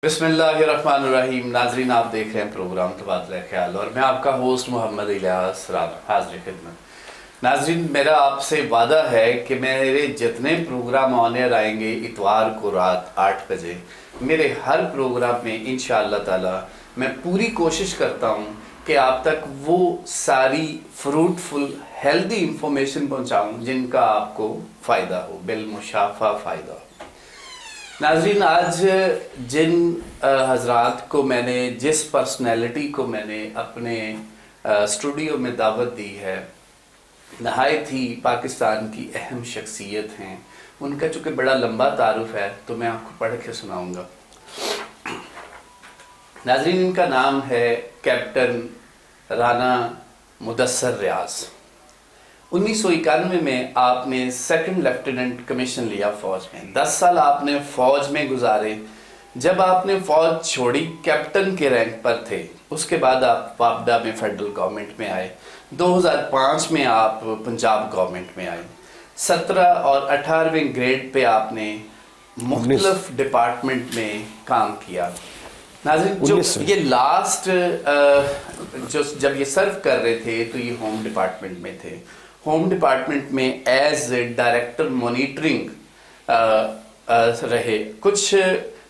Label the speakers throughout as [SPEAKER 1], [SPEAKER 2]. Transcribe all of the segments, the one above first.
[SPEAKER 1] بسم اللہ الرحمن الرحیم. ناظرین، آپ دیکھ رہے ہیں پروگرام تبادلہ خیال اور میں آپ کا ہوسٹ محمد الیاس حاضر خدمت. ناظرین، میرا آپ سے وعدہ ہے کہ میرے جتنے پروگرام آن ایئر آئیں گے اتوار کو رات 8 بجے، میرے ہر پروگرام میں انشاءاللہ تعالی میں پوری کوشش کرتا ہوں کہ آپ تک وہ ساری فروٹفل ہیلدی انفارمیشن پہنچاؤں جن کا آپ کو فائدہ ہو، بالمشافہ فائدہ ہو. ناظرین، آج جن حضرات کو میں نے، جس پرسنالٹی کو میں نے اپنے اسٹوڈیو میں دعوت دی ہے، نہایت ہی پاکستان کی اہم شخصیت ہیں. ان کا چونکہ بڑا لمبا تعارف ہے تو میں آپ کو پڑھ کے سناؤں گا. ناظرین، ان کا نام ہے کیپٹن رانا مدثر ریاض. 1991 میں آپ نے سیکنڈ لیفٹیننٹ کمیشن لیا فوج میں. 10 سال آپ نے فوج میں گزارے. جب آپ نے فوج چھوڑی کیپٹن کے رینک پر تھے. اس کے بعد آپ وابڈا میں فیڈرل گورنمنٹ میں آئے. 2005 میں آپ پنجاب گورنمنٹ میں آئے. 17 اور 18ویں گریڈ پہ آپ نے مختلف ڈپارٹمنٹ میں کام کیا. ناظرین، جو یہ لاسٹ جب یہ سرو کر رہے تھے تو یہ ہوم ڈپارٹمنٹ میں تھے. ہوم ڈپارٹمنٹ میں ایز ڈائریکٹر مانیٹرنگ رہے. کچھ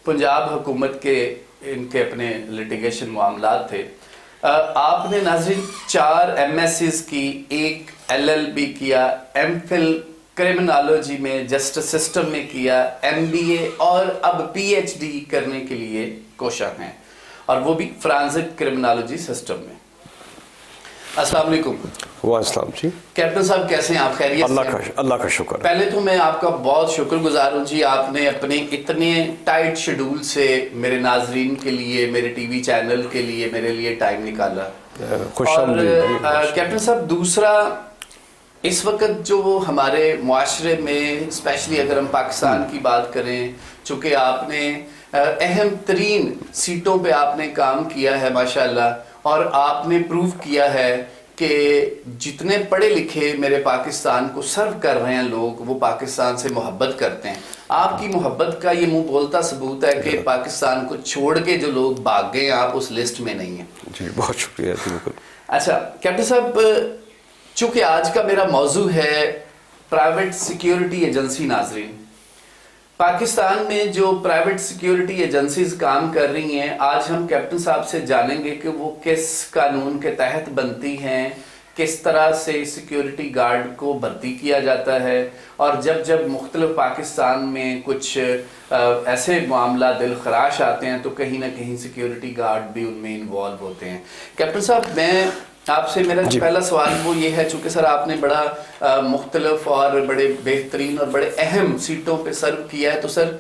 [SPEAKER 1] پنجاب حکومت کے ان کے اپنے لٹیگیشن معاملات تھے. آپ نے ناظرین 4 MSCs کی، 1 LLB کیا، M.Phil کرمنالوجی میں جسٹس سسٹم میں کیا، MBA اور اب PhD کرنے کے لیے کوشاں ہیں، اور وہ بھی فرانزک کرمنالوجی سسٹم میں. السلام علیکم.
[SPEAKER 2] وعلیکم السلام. جی
[SPEAKER 1] کیپٹن صاحب، کیسے ہیں آپ؟ خیریت سے؟
[SPEAKER 2] اللہ کا شکر.
[SPEAKER 1] پہلے تو میں آپ کا بہت شکر گزار ہوں جی، آپ نے اپنے اتنے ٹائٹ شیڈول سے میرے ناظرین کے لیے، میرے ٹی وی چینل کے لیے، میرے لیے ٹائم نکالا. اور کیپٹن صاحب، دوسرا، اس وقت جو ہمارے معاشرے میں اسپیشلی اگر ہم پاکستان کی بات کریں، چونکہ آپ نے اہم ترین سیٹوں پہ آپ نے کام کیا ہے ماشاءاللہ، اور آپ نے پروو کیا ہے کہ جتنے پڑھے لکھے میرے پاکستان کو سرو کر رہے ہیں لوگ، وہ پاکستان سے محبت کرتے ہیں. آپ کی محبت کا یہ منہ بولتا ثبوت ہے کہ پاکستان کو چھوڑ کے جو لوگ بھاگ گئے ہیں، آپ اس لسٹ میں نہیں ہیں.
[SPEAKER 2] جی بہت شکریہ. بالکل.
[SPEAKER 1] اچھا کیپٹن صاحب، چونکہ آج کا میرا موضوع ہے پرائیویٹ سیکیورٹی ایجنسی. ناظرین، پاکستان میں جو پرائیویٹ سیکیورٹی ایجنسیز کام کر رہی ہیں، آج ہم کیپٹن صاحب سے جانیں گے کہ وہ کس قانون کے تحت بنتی ہیں، کس طرح سے سیکیورٹی گارڈ کو بھرتی کیا جاتا ہے، اور جب مختلف پاکستان میں کچھ ایسے معاملہ دل خراش آتے ہیں تو کہیں نہ کہیں سیکیورٹی گارڈ بھی ان میں انوالو ہوتے ہیں. کیپٹن صاحب، میں آپ سے میرا پہلا سوال وہ یہ ہے، چونکہ سر آپ نے بڑا مختلف اور بڑے بہترین اور بڑے اہم سیٹوں پہ سرو کیا ہے، تو سر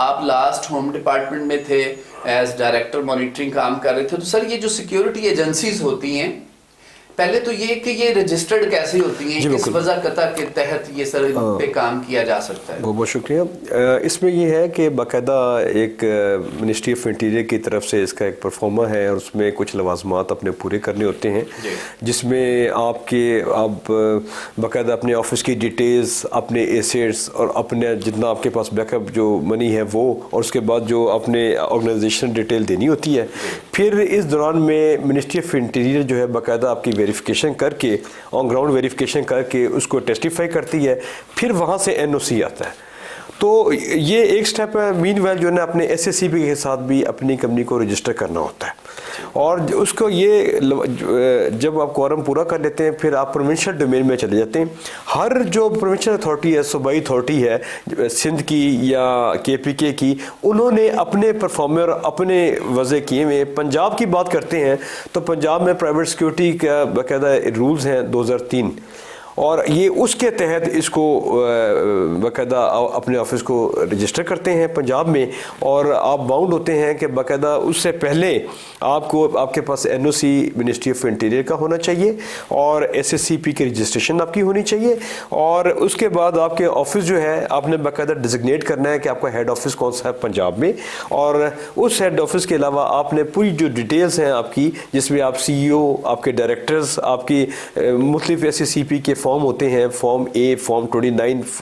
[SPEAKER 1] آپ لاسٹ ہوم ڈپارٹمنٹ میں تھے، ایز ڈائریکٹر مانیٹرنگ کام کر رہے تھے. تو سر یہ جو سیکیورٹی ایجنسیز ہوتی ہیں، پہلے تو یہ کہ یہ رجسٹرڈ کیسے ہوتی ہیں، کس وضابطہ کے تحت یہ سر پہ کام کیا جا سکتا ہے؟
[SPEAKER 2] بہت بہت شکریہ. اس میں یہ ہے کہ باقاعدہ ایک منسٹری آف انٹیریئر کی طرف سے اس کا ایک پرفارما ہے، اور اس میں کچھ لوازمات اپنے پورے کرنے ہوتے ہیں، جس میں آپ باقاعدہ اپنے آفس کی ڈیٹیلز، اپنے ایسیٹس، اور اپنے جتنا آپ کے پاس بیک اپ جو منی ہے وہ، اور اس کے بعد جو اپنے آرگنائزیشن ڈیٹیل دینی ہوتی ہے. پھر اس دوران میں منسٹری آف انٹیریئر جو ہے باقاعدہ آپ کی ویریفیکیشن کر کے، آن گراؤنڈ ویریفیکیشن کر کے اس کو ٹیسٹیفائی کرتی ہے. پھر وہاں سے NOC آتا ہے. تو یہ ایک سٹیپ ہے. مین ویل جو ہے نا اپنے SSCP کے ساتھ بھی اپنی کمپنی کو رجسٹر کرنا ہوتا ہے، اور اس کو یہ جب آپ کوارم پورا کر لیتے ہیں پھر آپ پروونشل ڈومین میں چلے جاتے ہیں. ہر جو پروونشل اتھارٹی ہے، صوبائی اتھارٹی ہے، سندھ کی یا KPK کی، انہوں نے اپنے پرفارمر اپنے وضع کیے ہوئے. پنجاب کی بات کرتے ہیں تو پنجاب میں پرائیویٹ سیکورٹی کا باقاعدہ رولز ہیں 2003، اور یہ اس کے تحت اس کو باقاعدہ اپنے آفس کو رجسٹر کرتے ہیں پنجاب میں، اور آپ باؤنڈ ہوتے ہیں کہ باقاعدہ اس سے پہلے آپ کے پاس NOC منسٹری آف انٹیریئر کا ہونا چاہیے، اور SSCP کی رجسٹریشن آپ کی ہونی چاہیے. اور اس کے بعد آپ کے آفس جو ہے آپ نے باقاعدہ ڈیزگنیٹ کرنا ہے کہ آپ کا ہیڈ آفس کون سا ہے پنجاب میں، اور اس ہیڈ آفس کے علاوہ آپ نے پوری جو ڈیٹیلز ہیں آپ کی، جس میں آپ CEO، آپ کے ڈائریکٹرز، آپ کی مختلف SSCP کے فارم ہوتے ہیں، فارم A، فارم 29،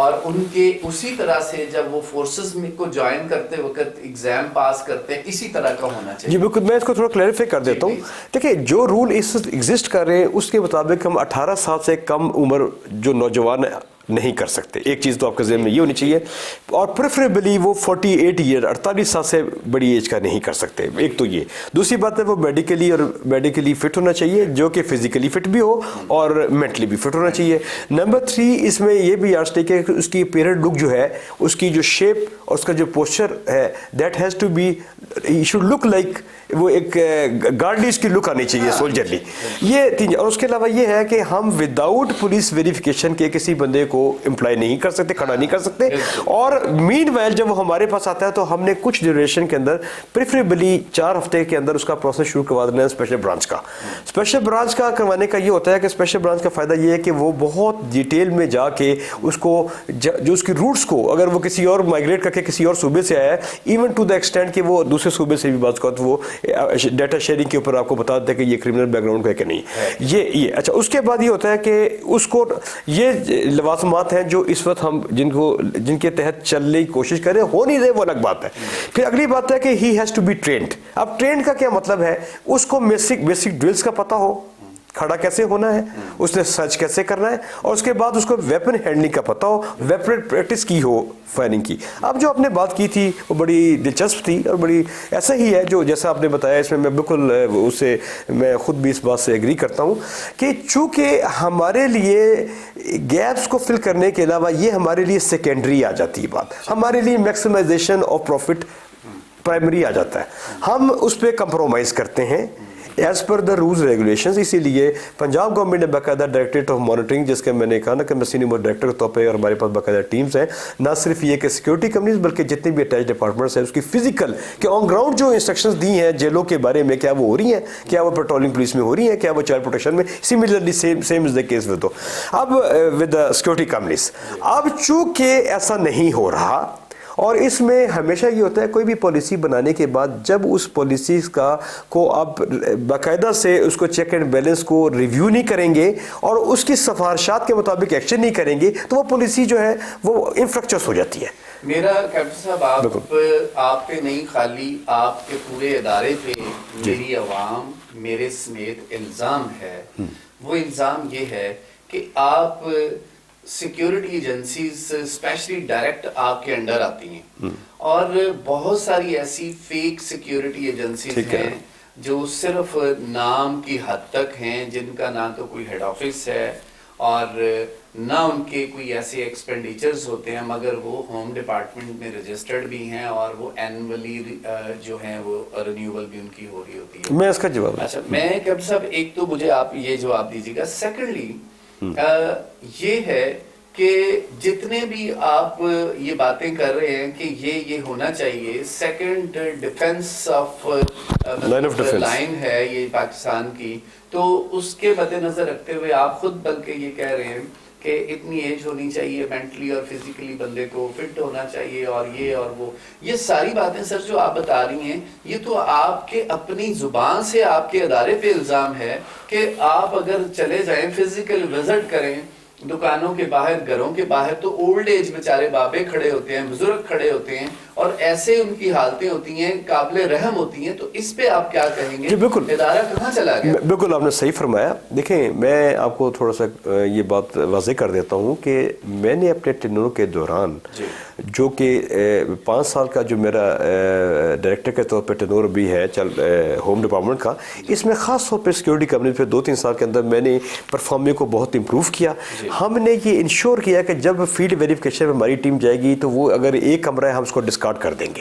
[SPEAKER 1] اور ان کے اسی طرح سے جب وہ فورسز میں کو جوائن کرتے وقت ایگزام پاس کرتے ہیں اسی طرح کا ہونا چاہیے؟
[SPEAKER 2] جی بالکل، میں اس کو تھوڑا کلیریفائی کر دیتا ہوں. دیکھیں جو رول ایگزسٹ کر رہے ہیں اس کے مطابق ہم 18 سال سے کم عمر جو نوجوان نہیں کر سکتے. ایک چیز تو آپ کے ذہن میں یہ ہونی چاہیے، اور پریفریبلی وہ 48 ایئر 48 سال سے بڑی ایج کا نہیں کر سکتے. ایک تو یہ. دوسری بات ہے وہ میڈیکلی فٹ ہونا چاہیے، جو کہ فزیکلی فٹ بھی ہو اور مینٹلی بھی فٹ ہونا چاہیے. نمبر 3 اس میں یہ بھی یاد رکھیں کہ اس کی پیریڈ لک جو ہے، اس کی جو شیپ اور اس کا جو پوسچر ہے، that has to be he should look like, وہ ایک گارڈلی اس کی لک آنی چاہیے سولجرلی. یہ 3. اور اس کے علاوہ یہ ہے کہ ہم وداؤٹ پولیس ویریفیکیشن کے کسی بندے کو امپلائی نہیں کر سکتے، کھڑا نہیں کر سکتے. اور مین وائل جب وہ ہمارے پاس آتا ہے تو ہم نے کچھ ڈیوریشن کے اندر پریفریبلی 4 ہفتے کے اندر اس کا پروسیس شروع کروا دینا ہے اسپیشل برانچ کا. اسپیشل برانچ کا کروانے کا یہ ہوتا ہے کہ اسپیشل برانچ کا فائدہ یہ ہے کہ وہ بہت ڈیٹیل میں جا کے اس کو جو اس کی روٹس کو، اگر وہ کسی اور مائگریٹ کر کے کسی اور صوبے سے آیا ہے، ایون ٹو دا ایکسٹینٹ کہ وہ دوسرے صوبے سے بھی بات کرتا وہ ڈیٹا شیئرنگ کے اوپر آپ کو بتا دیتے ہیں کہ یہ کرمنل بیک گراؤنڈ کا ہے کہ نہیں. یہ اچھا. اس کے بعد یہ ہوتا ہے کہ اس کو یہ لوازمات ہیں جو اس وقت ہم جن کے تحت چلنے کی کوشش کریں، ہو نہیں رہے وہ الگ بات ہے. پھر اگلی بات ہے کہ he has to be trained. اب ٹرینڈ کا کیا مطلب ہے؟ اس کو بیسک ڈرلز کا پتہ ہو، کھڑا کیسے ہونا ہے، اس نے سرچ کیسے کرنا ہے، اور اس کے بعد اس کو ویپن ہینڈلنگ کا پتہ ہو، ویپن پریکٹس کی ہو فائرنگ کی. اب جو آپ نے بات کی تھی وہ بڑی دلچسپ تھی اور بڑی ایسا ہی ہے جو جیسا آپ نے بتایا. اس میں بالکل اسے میں خود بھی اس بات سے ایگری کرتا ہوں کہ چونکہ ہمارے لیے گیپس کو فل کرنے کے علاوہ یہ ہمارے لیے سیکنڈری آ جاتی ہے بات، ہمارے لیے میکسیمائزیشن آف پروفٹ پرائمری آ جاتا ہے. ہم اس پہ کمپرومائز کرتے ہیں ایز پر دا رولز ریگولیشنز. اسی لیے پنجاب گورنمنٹ نے باقاعدہ ڈائریکٹریٹ آف مانیٹرنگ، جس کے میں نے کہا نا کہ میں سینئر ڈائریکٹر کے طور پہ، اور ہمارے پاس باقاعدہ ٹیمز ہیں، نہ صرف یہ کہ سیکورٹی کمپنیز بلکہ جتنے بھی اٹیچ ڈپارٹمنٹس ہیں اس کی فزیکل کہ آن گراؤنڈ جو انسٹرکشنز دی ہیں جیلوں کے بارے میں، کیا وہ ہو رہی ہیں، کیا وہ پیٹرولنگ پولیس میں ہو رہی ہیں، کیا وہ چائلڈ پروٹیکشن میں. Similarly same is the case with security companies. اب چونکہ ایسا نہیں ہو رہا، اور اس میں ہمیشہ یہ ہوتا ہے کوئی بھی پالیسی بنانے کے بعد جب اس پالیسی کو آپ باقاعدہ سے اس کو چیک اینڈ بیلنس کو ریویو نہیں کریں گے اور اس کی سفارشات کے مطابق ایکشن نہیں کریں گے تو وہ پالیسی جو ہے وہ انفرکچرس ہو جاتی ہے.
[SPEAKER 1] میرا کیپٹن صاحب آپ پہ نہیں، خالی آپ کے پورے ادارے پہ میری عوام میرے سمیت الزام ہے. وہ الزام یہ ہے کہ آپ سیکیورٹی ایجنسیز اسپیشلی ڈائریکٹ آپ کے انڈر آتی ہیں، اور بہت ساری ایسی فیک سیکیورٹی ایجنسیز ہیں جو صرف نام کی حد تک ہیں، جن کا نہ تو کوئی ہیڈ آفس ہے اور نہ ان کے کوئی ایسے ایکسپینڈیچرز ہوتے ہیں، مگر وہ ہوم ڈپارٹمنٹ میں رجسٹرڈ بھی ہیں اور وہ اینولی جو ہیں وہ رینیوبل بھی ان کی ہو رہی ہوتی ہے.
[SPEAKER 2] میں اس کا جواب،
[SPEAKER 1] اچھا میں کیپٹن صاحب ایک تو مجھے آپ یہ جواب دیجیے گا. سیکنڈلی یہ ہے کہ جتنے بھی آپ یہ باتیں کر رہے ہیں کہ یہ ہونا چاہیے، سیکنڈ ڈیفنس آف لائن ہے یہ پاکستان کی، تو اس کے مد نظر رکھتے ہوئے آپ خود بلکہ یہ کہہ رہے ہیں کہ اتنی ایج ہونی چاہیے، مینٹلی اور فزیکلی بندے کو فٹ ہونا چاہیے، اور وہ یہ ساری باتیں سر جو آپ بتا رہی ہیں یہ تو آپ کے اپنی زبان سے آپ کے ادارے پہ الزام ہے کہ آپ اگر چلے جائیں فزیکل وزٹ کریں دکانوں کے باہر، گھروں کے باہر، تو اولڈ ایج بیچارے بابے کھڑے ہوتے ہیں، بزرگ کھڑے ہوتے ہیں، اور ایسے ان کی حالتیں ہوتی ہیں، قابل رحم ہوتی ہیں. تو اس پہ آپ کیا کہیں گے؟
[SPEAKER 2] جی بالکل،
[SPEAKER 1] ادارہ کہاں چلا گیا؟
[SPEAKER 2] بالکل آپ نے صحیح فرمایا. دیکھیں میں آپ کو تھوڑا سا یہ بات واضح کر دیتا ہوں کہ میں نے اپنے ٹینور کے دوران جو کہ 5 سال کا جو میرا ڈائریکٹر کے طور پہ ٹینور بھی ہے ہوم ڈپارٹمنٹ کا، اس میں خاص طور پہ سیکورٹی کمپنی پہ 2-3 سال کے اندر میں نے پرفارمنگ کو بہت امپروو کیا. ہم نے یہ انشور کیا کہ جب فیلڈ ویریفیکیشن میں ہماری ٹیم جائے گی تو وہ اگر ایک کمرہ ہے ہم اس کو ڈسکارڈ کر دیں گے.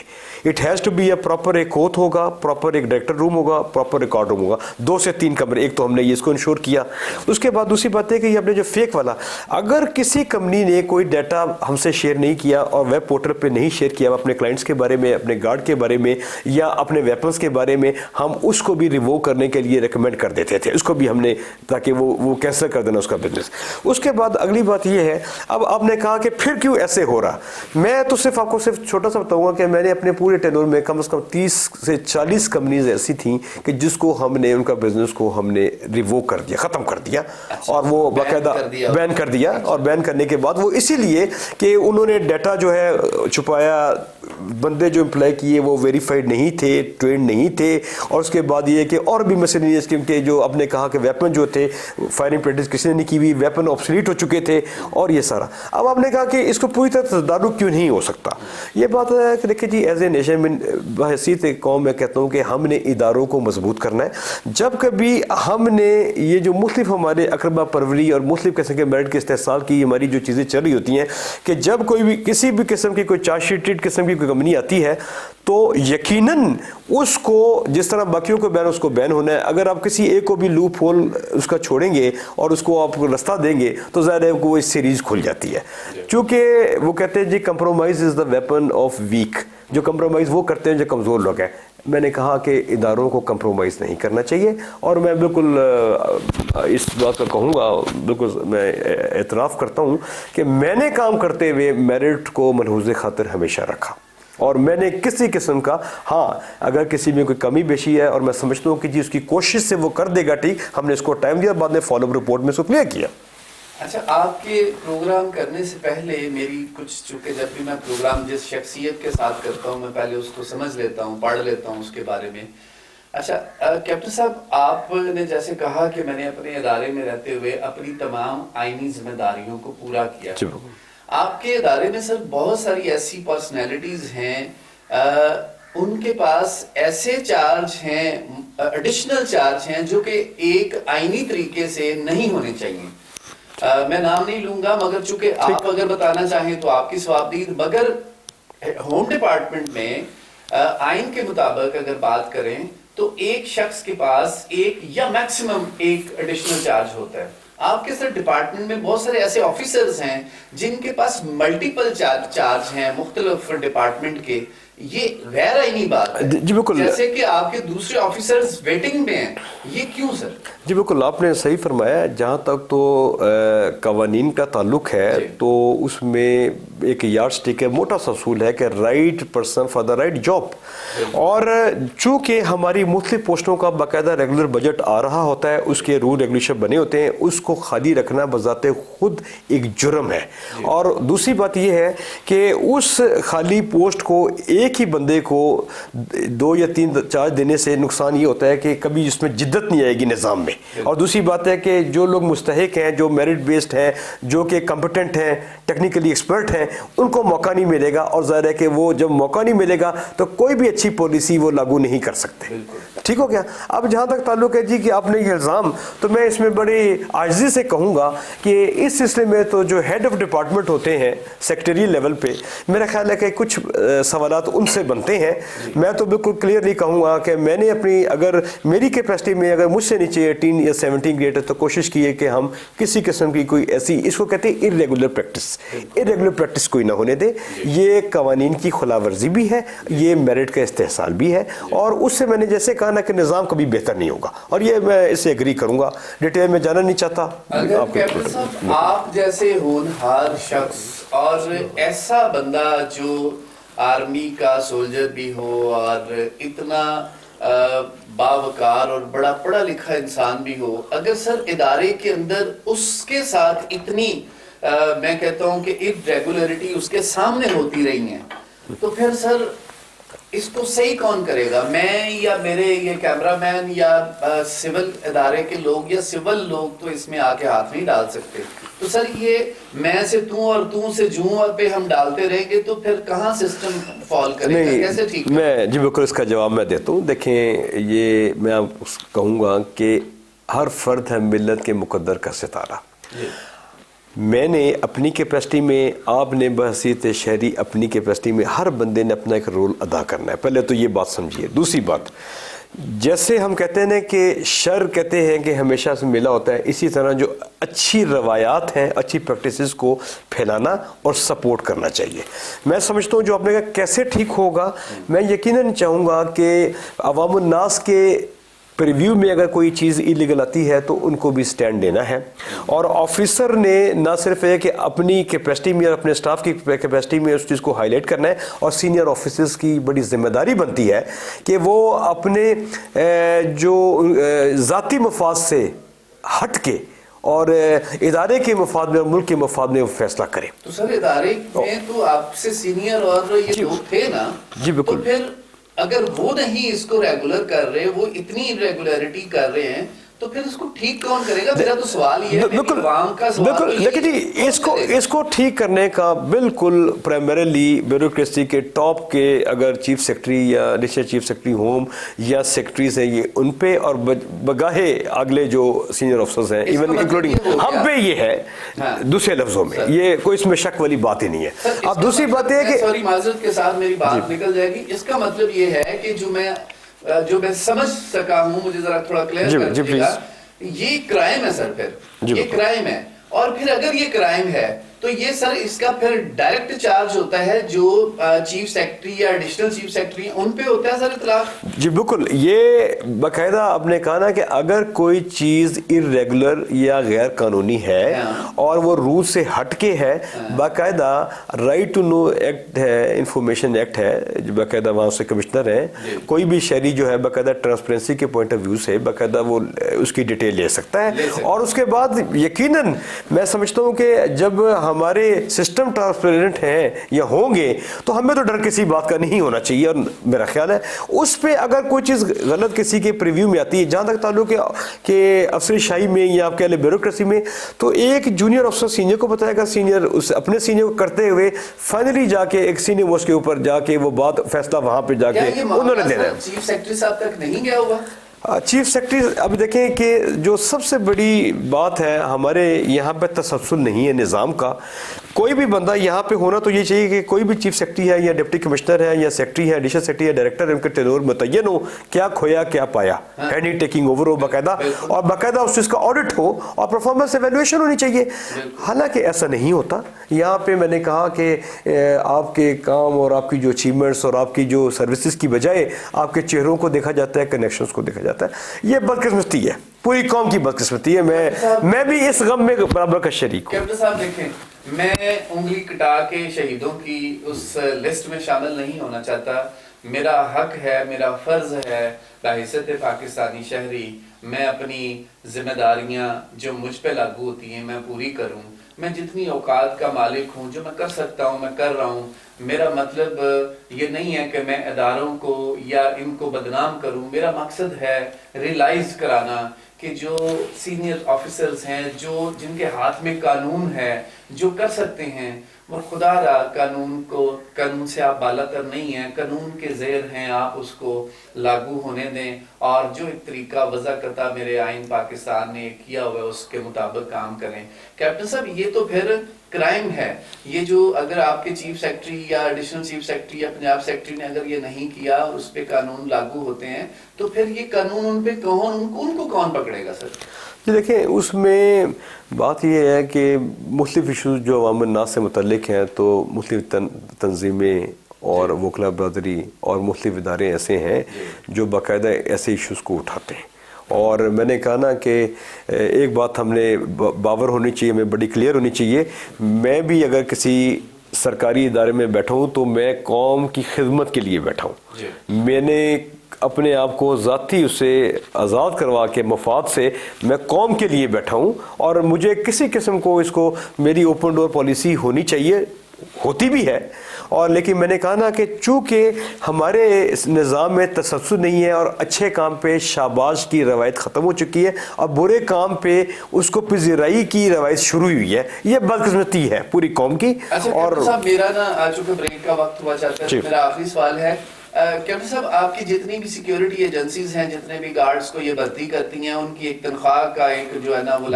[SPEAKER 2] It has to be a proper ایک کوت ہوگا، پراپر ایک ڈائریکٹر روم ہوگا، پراپر ریکارڈ روم ہوگا، 2 سے 3 کمرے. ایک تو ہم نے یہ اس کو انشور کیا. اس کے بعد دوسری بات ہے کہ یہ اپنے جو فیک والا، اگر کسی کمپنی نے کوئی ڈیٹا ہم سے شیئر نہیں کیا اور ویب پورٹل پہ نہیں شیئر کیا اپنے کلائنٹس کے بارے میں، اپنے گارڈ کے بارے میں یا اپنے ویپنس کے بارے میں، ہم اس کو بھی ریوو کرنے کے لیے ریکمینڈ کر دیتے تھے. اس کو بھی ہم نے تاکہ وہ کینسل کر دینا اس کا بزنس. اس کے بعد اگلی بات یہ ہے، اب آپ نے کہا کہ پھر کیوں ایسے ہو رہا، میں تو صرف آپ کو صرف چھوٹا سا بتاؤں گا کہ میں نے اپنے پورے ٹینور میں کم از کم 30 سے 40 کمپنیز ایسی تھیں کہ جس کو ہم نے ان کا بزنس کو ہم نے ریووک کر دیا، ختم کر دیا، اور وہ باقاعدہ بین کر دیا. اور بین کرنے کے بعد وہ اسی لیے کہ انہوں نے ڈیٹا جو ہے چھپایا، بندے جو امپلائی کیے وہ ویریفائڈ نہیں تھے، ٹرینڈ نہیں تھے، اور اس کے بعد یہ کہ اور بھی مسئلے کے جو آپ نے کہا کہ ویپن جو تھے فائرنگ پریکٹس کسی نے نہیں کی ہوئی، ویپن آبسلیٹ ہو چکے تھے، اور یہ سارا. اب آپ نے کہا کہ اس کو پوری طرح تدارک کیوں نہیں ہو سکتا. یہ بات ہے کہ دیکھیں جی، ایز اے نیشن میں بحیثیت قوم میں کہتا ہوں کہ ہم نے اداروں کو مضبوط کرنا ہے. جب کبھی ہم نے یہ جو مختلف ہمارے اقربا پروری اور مختلف قسم کے میرٹ کے استحصال کی ہماری جو چیزیں چل رہی ہوتی ہیں کہ جب کوئی بھی کسی بھی قسم کی کوئی چارج شیٹڈ قسم کی کوئی کمپنی آتی ہے تو یقیناً اس کو جس طرح باقیوں کو بین اس کو بین ہونا ہے. اگر آپ کسی ایک کو بھی لوپ ہول اس کا چھوڑیں گے اور اس کو آپ رستہ دیں گے تو ظاہر ہے وہ اس سیریز کھل جاتی ہے. چونکہ وہ کہتے ہیں جی compromise is the weapon of weak, جو کمپرومائز وہ کرتے ہیں جو کمزور لوگ ہیں. میں نے کہا کہ اداروں کو کمپرومائز نہیں کرنا چاہیے، اور میں بالکل اس بات کا کہوں گا، بالکل میں اعتراف کرتا ہوں کہ میں نے کام کرتے ہوئے میرٹ کو ملحوظ خاطر ہمیشہ رکھا، اور میں نے کسی قسم کا، ہاں اگر کسی میں کوئی کمی بیشی ہے اور میں سمجھتا ہوں کہ جی اس کی کوشش سے وہ کر دے گا ٹھیک، ہم نے اس کو ٹائم دیا، بعد میں فالو اپ رپورٹ میں اس کو کلیئر کیا.
[SPEAKER 1] اچھا، آپ کے پروگرام کرنے سے پہلے میری کچھ، چونکہ جب بھی میں پروگرام جس شخصیت کے ساتھ کرتا ہوں میں پہلے اس کو سمجھ لیتا ہوں، پڑھ لیتا ہوں اس کے بارے میں. اچھا کیپٹن صاحب، آپ نے جیسے کہا کہ میں نے اپنے ادارے میں رہتے ہوئے اپنی تمام آئینی ذمہ داریوں کو پورا کیا. آپ کے ادارے میں سر بہت ساری ایسی پرسنالٹیز ہیں، ان کے پاس ایسے چارج ہیں، ایڈیشنل چارج ہیں جو کہ ایک آئینی طریقے سے نہیں ہونے چاہیے. میں نام نہیں لوں گا، مگر چونکہ آپ اگر بتانا چاہیں تو آپ کی ثوابدید. مگر ہوم ڈپارٹمنٹ میں آئین کے مطابق اگر بات کریں تو ایک شخص کے پاس ایک یا میکسیمم ایک ایڈیشنل چارج ہوتا ہے. آپ کے سر ڈپارٹمنٹ میں بہت سارے ایسے آفیسرز ہیں جن کے پاس ملٹیپل چارج ہیں مختلف ڈپارٹمنٹ کے. یہ غیر آئینی بات ہے
[SPEAKER 2] جی بالکل،
[SPEAKER 1] جیسے کہ آپ کے دوسرے آفیسرز ویٹنگ میں ہیں. یہ کیوں سر؟
[SPEAKER 2] جی بالکل آپ نے صحیح فرمایا. جہاں تک تو قوانین کا تعلق ہے تو اس میں ایک یارڈ سٹک ہے، موٹا سا اصول ہے کہ right person for the right job. اور چونکہ ہماری مختلف پوسٹوں کا باقاعدہ ریگولر بجٹ آ رہا ہوتا ہے، اس کے رول ریگولیشن بنے ہوتے ہیں، اس کو خالی رکھنا بذات خود ایک جرم ہے. اور دوسری بات یہ ہے کہ اس خالی پوسٹ کو ایک ہی بندے کو 2 یا 3 چارج دینے سے نقصان یہ ہوتا ہے کہ کبھی اس میں جدت نہیں آئے گی نظام میں. اور دوسری بات ہے کہ جو لوگ مستحق ہیں، جو میرٹ بیسڈ ہیں، جو کہ کمپٹنٹ ہیں، ٹیکنیکلی ایکسپرٹ ہیں، ان کو موقع نہیں ملے گا. اور ظاہر ہے کہ وہ جب موقع نہیں ملے گا تو کوئی بھی اچھی پالیسی وہ لاگو نہیں کر سکتے. ٹھیک ہو گیا. اب جہاں تک تعلق ہے جی کہ آپ نے یہ الزام، تو میں اس میں بڑی عاجزی سے کہوں گا کہ اس سلسلے میں تو جو ہیڈ آف ڈپارٹمنٹ ہوتے ہیں سیکٹری لیول پہ، میرا خیال ہے کہ کچھ سوالات ان سے بنتے ہیں. میں تو بالکل کلیئرلی کہوں گا کہ میں نے اپنی، اگر میری کیپیسٹی میں اگر مجھ سے نیچے 18 یا 17 گریڈ ہے تو کوشش کی ہے کہ ہم کسی قسم کی کوئی ایسی، اس کو کہتے ہیں ارریگولر پریکٹس کوئی نہ ہونے دے. یہ قوانین کی خلاف ورزی بھی ہے، یہ میرٹ کا استحصال بھی ہے، اور اس سے میں نے جیسے کہا نا کہ نظام کبھی بہتر نہیں ہوگا. اور یہ میں اس سے ایگری کروں گا، ڈیٹیل میں جانا نہیں چاہتا.
[SPEAKER 1] اگر کیپٹن صاحب آپ جیسے ہونہار شخص اور ایسا بندہ جو آرمی کا سولجر بھی ہو اور اتنا باوقار اور بڑا پڑھا لکھا انسان بھی ہو، اگر سر ادارے کے اندر اس کے ساتھ اتنی میں کہتا ہوں کہ irregularity اس کے سامنے ہوتی رہی ہیں، تو پھر سر اس کو صحیح کون کرے گا؟ میں یا میرے یہ کیمرہ مین یا سول ادارے کے لوگ یا سول لوگ تو اس میں آ کے ہاتھ نہیں ڈال سکتے. تو سر یہ میں سے تو اور تو سے جوں پہ ہم ڈالتے رہیں گے تو پھر کہاں سسٹم فال کرے گا؟ کیسے ٹھیک؟
[SPEAKER 2] میں جی بالکل اس کا جواب میں دیتا ہوں. دیکھیں یہ میں آپ کہوں گا کہ ہر فرد ہے ملت کے مقدر کا ستارہ. میں نے اپنی کیپیسٹی میں، آپ نے بحیثیت شہری اپنی کیپیسٹی میں، ہر بندے نے اپنا ایک رول ادا کرنا ہے. پہلے تو یہ بات سمجھیے. دوسری بات، جیسے ہم کہتے ہیں کہ شر کہتے ہیں کہ ہمیشہ سے ملا ہوتا ہے، اسی طرح جو اچھی روایات ہیں، اچھی پریکٹسز کو پھیلانا اور سپورٹ کرنا چاہیے. میں سمجھتا ہوں جو آپ نے کہا کیسے ٹھیک ہوگا، میں یقیناً چاہوں گا کہ عوام الناس کے پریویو میں اگر کوئی چیز ایلیگل آتی ہے تو ان کو بھی سٹینڈ دینا ہے. اور آفیسر نے نہ صرف ہے کہ اپنی کیپیسٹی میں اور اپنے اسٹاف کی کیپیسٹی میں اس چیز کو ہائی لائٹ کرنا ہے, اور سینئر آفیسرز کی بڑی ذمہ داری بنتی ہے کہ وہ اپنے جو ذاتی مفاد سے ہٹ کے اور ادارے کے مفاد میں اور ملک کے مفاد میں وہ فیصلہ کرے.
[SPEAKER 1] تو سر ادارے میں تو آپ سے سینئر اور یہ لوگ تھے نا,
[SPEAKER 2] جی بالکل.
[SPEAKER 1] تو پھر اگر وہ نہیں اس کو ریگولر کر رہے, وہ اتنی ریگولیرٹی کر رہے ہیں, تو پھر اس کو ٹھیک کون کرے گا؟ میرا تو سوال یہ ہے,
[SPEAKER 2] بالکل. لیکن جی اس کو ٹھیک کرنے کا بالکل پرائمریلی بیوروکریسی کے ٹاپ کے اگر چیف سیکرٹری یا ایڈیشنل چیف سیکرٹری ہوم یا سیکرٹریز ہیں, یہ ان پہ اور بگاہے اگلے جو سینئر آفیسرز ہیں ایون انکلوڈنگ ہم پہ یہ ہے. دوسرے لفظوں میں یہ کوئی اس میں شک والی بات ہی نہیں ہے. اب دوسری بات یہ ہے کہ
[SPEAKER 1] سوری معذرت کے ساتھ میری بات نکل جائے گی, اس کا مطلب یہ ہے کہ جو میں سمجھ سکا ہوں, مجھے ذرا تھوڑا کلیئر کر دیجیے گا, یہ کرائم ہے سر, پھر یہ کرائم ہے, اور پھر اگر یہ کرائم ہے تو یہ سر اس کا پھر ڈائریکٹ چارج ہوتا ہے جو چیف سیکرٹری یا ایڈیشنل چیف سیکرٹری ان پہ ہوتا ہے سر اطلاق. جی
[SPEAKER 2] بالکل. یہ باقاعدہ آپ نے کہا نا کہ اگر کوئی چیز ارریگولر یا غیر قانونی ہے اور وہ رول سے ہٹ کے ہے, باقاعدہ رائٹ ٹو نو ایکٹ ہے, انفارمیشن ایکٹ ہے, جو باقاعدہ وہاں سے کمشنر ہیں, کوئی بھی شہری جو ہے باقاعدہ ٹرانسپیرنسی کے پوائنٹ آف ویو سے باقاعدہ وہ اس کی ڈیٹیل لے سکتا ہے. اور اس کے بعد یقیناً میں سمجھتا ہوں کہ جب ہمارے سسٹم ٹرانسپیرنٹ ہیں یا ہوں گے تو ہمیں تو ڈر کسی بات کا نہیں ہونا چاہیے. اور میرا خیال ہے اس پہ اگر کوئی چیز غلط کسی کے پریویو میں آتی ہے, جہاں تک تعلق ہے کہ افسر شاہی میں یا آپ کہہ لیں بیوروکریسی میں, تو ایک جونیئر افسر سینئر کو بتائے گا, سینئر اس اپنے سینئر کو کرتے ہوئے فائنلی جا کے ایک سینئر موسٹ کے اوپر جا کے وہ بات فیصلہ وہاں پہ جا کے انہوں نے دینا ہے.
[SPEAKER 1] چیف سیکرٹری صاحب تک نہیں گیا ہوگا
[SPEAKER 2] چیف سیکرٹری. اب دیکھیں کہ جو سب سے بڑی بات ہے, ہمارے یہاں پہ تسلسل نہیں ہے نظام کا. کوئی بھی بندہ یہاں پہ ہونا تو یہ چاہیے کہ کوئی بھی چیف سیکرٹری ہے یا ڈپٹی کمشنر ہے یا سیکرٹری ہے, ایڈیشنل سیکرٹری ہے, ڈائریکٹر ہے, ان کے ٹینور متعین ہو, کیا کھویا کیا پایا, اینی ٹیکنگ اوور ہو باقاعدہ, اور باقاعدہ اس چیز کا آڈٹ ہو اور پرفارمنس ایویلویشن ہونی چاہیے. حالانکہ ایسا نہیں ہوتا. یہاں پہ میں نے کہا کہ آپ کے کام اور آپ کی جو اچیومنٹس اور آپ کی جو سروسز کی بجائے آپ کے چہروں کو دیکھا جاتا ہے, کنیکشنز کو دیکھا جاتا ہے. یہ بدقسمتی ہے, پوری قوم کی بدقسمتی ہے. میں بھی اس غم میں برابر کا شریک ہوں.
[SPEAKER 1] کیپٹن صاحب دیکھیں, میں انگلی کٹا کے شہیدوں کی اس لسٹ میں شامل نہیں ہونا چاہتا. میرا حق ہے, میرا فرض ہے بحیثیت پاکستانی شہری, میں اپنی ذمہ داریاں جو مجھ پہ لاگو ہوتی ہیں میں پوری کروں. میں جتنی اوقات کا مالک ہوں, جو میں کر سکتا ہوں میں کر رہا ہوں. میرا مطلب یہ نہیں ہے کہ میں اداروں کو یا ان کو بدنام کروں. میرا مقصد ہے ریلائز کرانا کہ جو سینئر آفیسرز ہیں, جو جن کے ہاتھ میں قانون ہے, جو کر سکتے ہیں, وہ خدا را قانون سے آپ بالا تر نہیں ہیں, قانون کے زیر ہیں, آپ اس کو لاگو ہونے دیں اور جو ایک طریقہ وضع کرتا میرے آئین پاکستان نے کیا ہوا ہے اس کے مطابق کام کریں. کیپٹن صاحب یہ تو پھر کرائم ہے. یہ جو اگر آپ کے چیف سیکرٹری یا ایڈیشنل چیف سیکرٹری یا پنجاب سیکرٹری نے اگر یہ نہیں کیا اور اس پہ قانون لاگو ہوتے ہیں, تو پھر یہ قانون ان پہ ان کو کون پکڑے گا سر؟
[SPEAKER 2] جی دیکھیں, اس میں بات یہ ہے کہ مختلف ایشوز جو عوام الناس سے متعلق ہیں, تو مختلف تنظیمیں اور وکلا برادری اور مختلف ادارے ایسے ہیں جو باقاعدہ ایسے ایشوز کو اٹھاتے ہیں. اور میں نے کہا نا کہ ایک بات ہم نے باور ہونی چاہیے, ہمیں بڑی کلیئر ہونی چاہیے. میں بھی اگر کسی سرکاری ادارے میں بیٹھا ہوں تو میں قوم کی خدمت کے لیے بیٹھا ہوں. میں نے اپنے آپ کو ذاتی اس سے آزاد کروا کے مفاد سے میں قوم کے لیے بیٹھا ہوں, اور مجھے کسی قسم کو اس کو میری اوپن ڈور پالیسی ہونی چاہیے, ہوتی بھی ہے. اور لیکن میں نے کہا نا کہ چونکہ ہمارے اس نظام میں تسلسل نہیں ہے اور اچھے کام پہ شاباش کی روایت ختم ہو چکی ہے, اور برے کام پہ اس کو پذیرائی کی روایت شروع ہوئی ہے. یہ بدقسمتی ہے پوری قوم کی.
[SPEAKER 1] اور میرا نا چونکہ بریک کا وقت ہوا چاہتا ہے, میرا آخری سوال ہے کیپٹن صاحب, آپ کی جتنی بھی سیکیورٹی ایجنسیز ہیں, جتنے بھی گارڈز کو یہ بھرتی کرتی ہیں, ان کی ایک تنخواہ کا ایک جو ہے نا وہ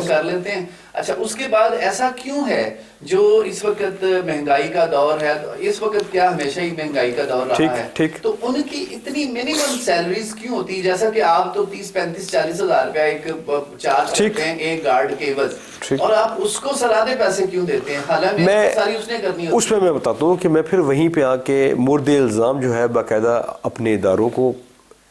[SPEAKER 1] کر لیتے ہیں. اچھا, اس کے بعد ایسا کیوں ہے جو اس وقت مہنگائی کا دور ہے, اس وقت کیا ہمیشہ ہی مہنگائی کا دور رہا ہے, تو ان کی اتنی منیمم سیلریز کیوں ہوتی ہے؟ جیسا کہ آپ تو 30-35-40 ہزار روپیہ ایک چارج کرتے ہیں ایک گارڈ کے عوض, اور آپ اس کو سرادے پیسے کیوں دیتے ہیں, حالانکہ ساری اس نے کرنی ہوتی ہے.
[SPEAKER 2] اس میں بتاتا ہوں کہ میں پھر وہیں پہ آ کے مورد الزام جو ہے باقاعدہ اپنے اداروں کو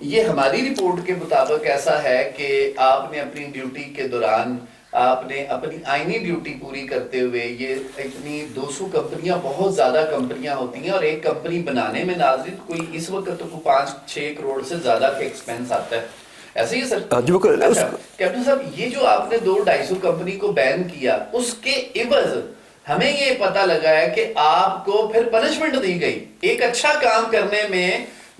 [SPEAKER 1] یہ ہماری رپورٹ کے مطابق ایسا ہے کہ آپ نے اپنی ڈیوٹی کے دوران آپ نے اپنی آئینی ڈیوٹی پوری کرتے ہوئے یہ اتنی 200 کمپنیاں بہت زیادہ کمپنیاں ہوتی ہیں اور ایک کمپنی بنانے میں ناظرین کوئی اس وقت تو 5-6 کروڑ سے زیادہ کا ایکسپینس آتا ہے، ایسے ہی سر؟ اچھا کیپٹن صاحب یہ جو آپ نے 200-250 کمپنی کو بین کیا اس کے عوض ہمیں یہ پتہ لگا ہے کہ آپ کو پھر پنشمنٹ دی گئی، ایک اچھا کام کرنے میں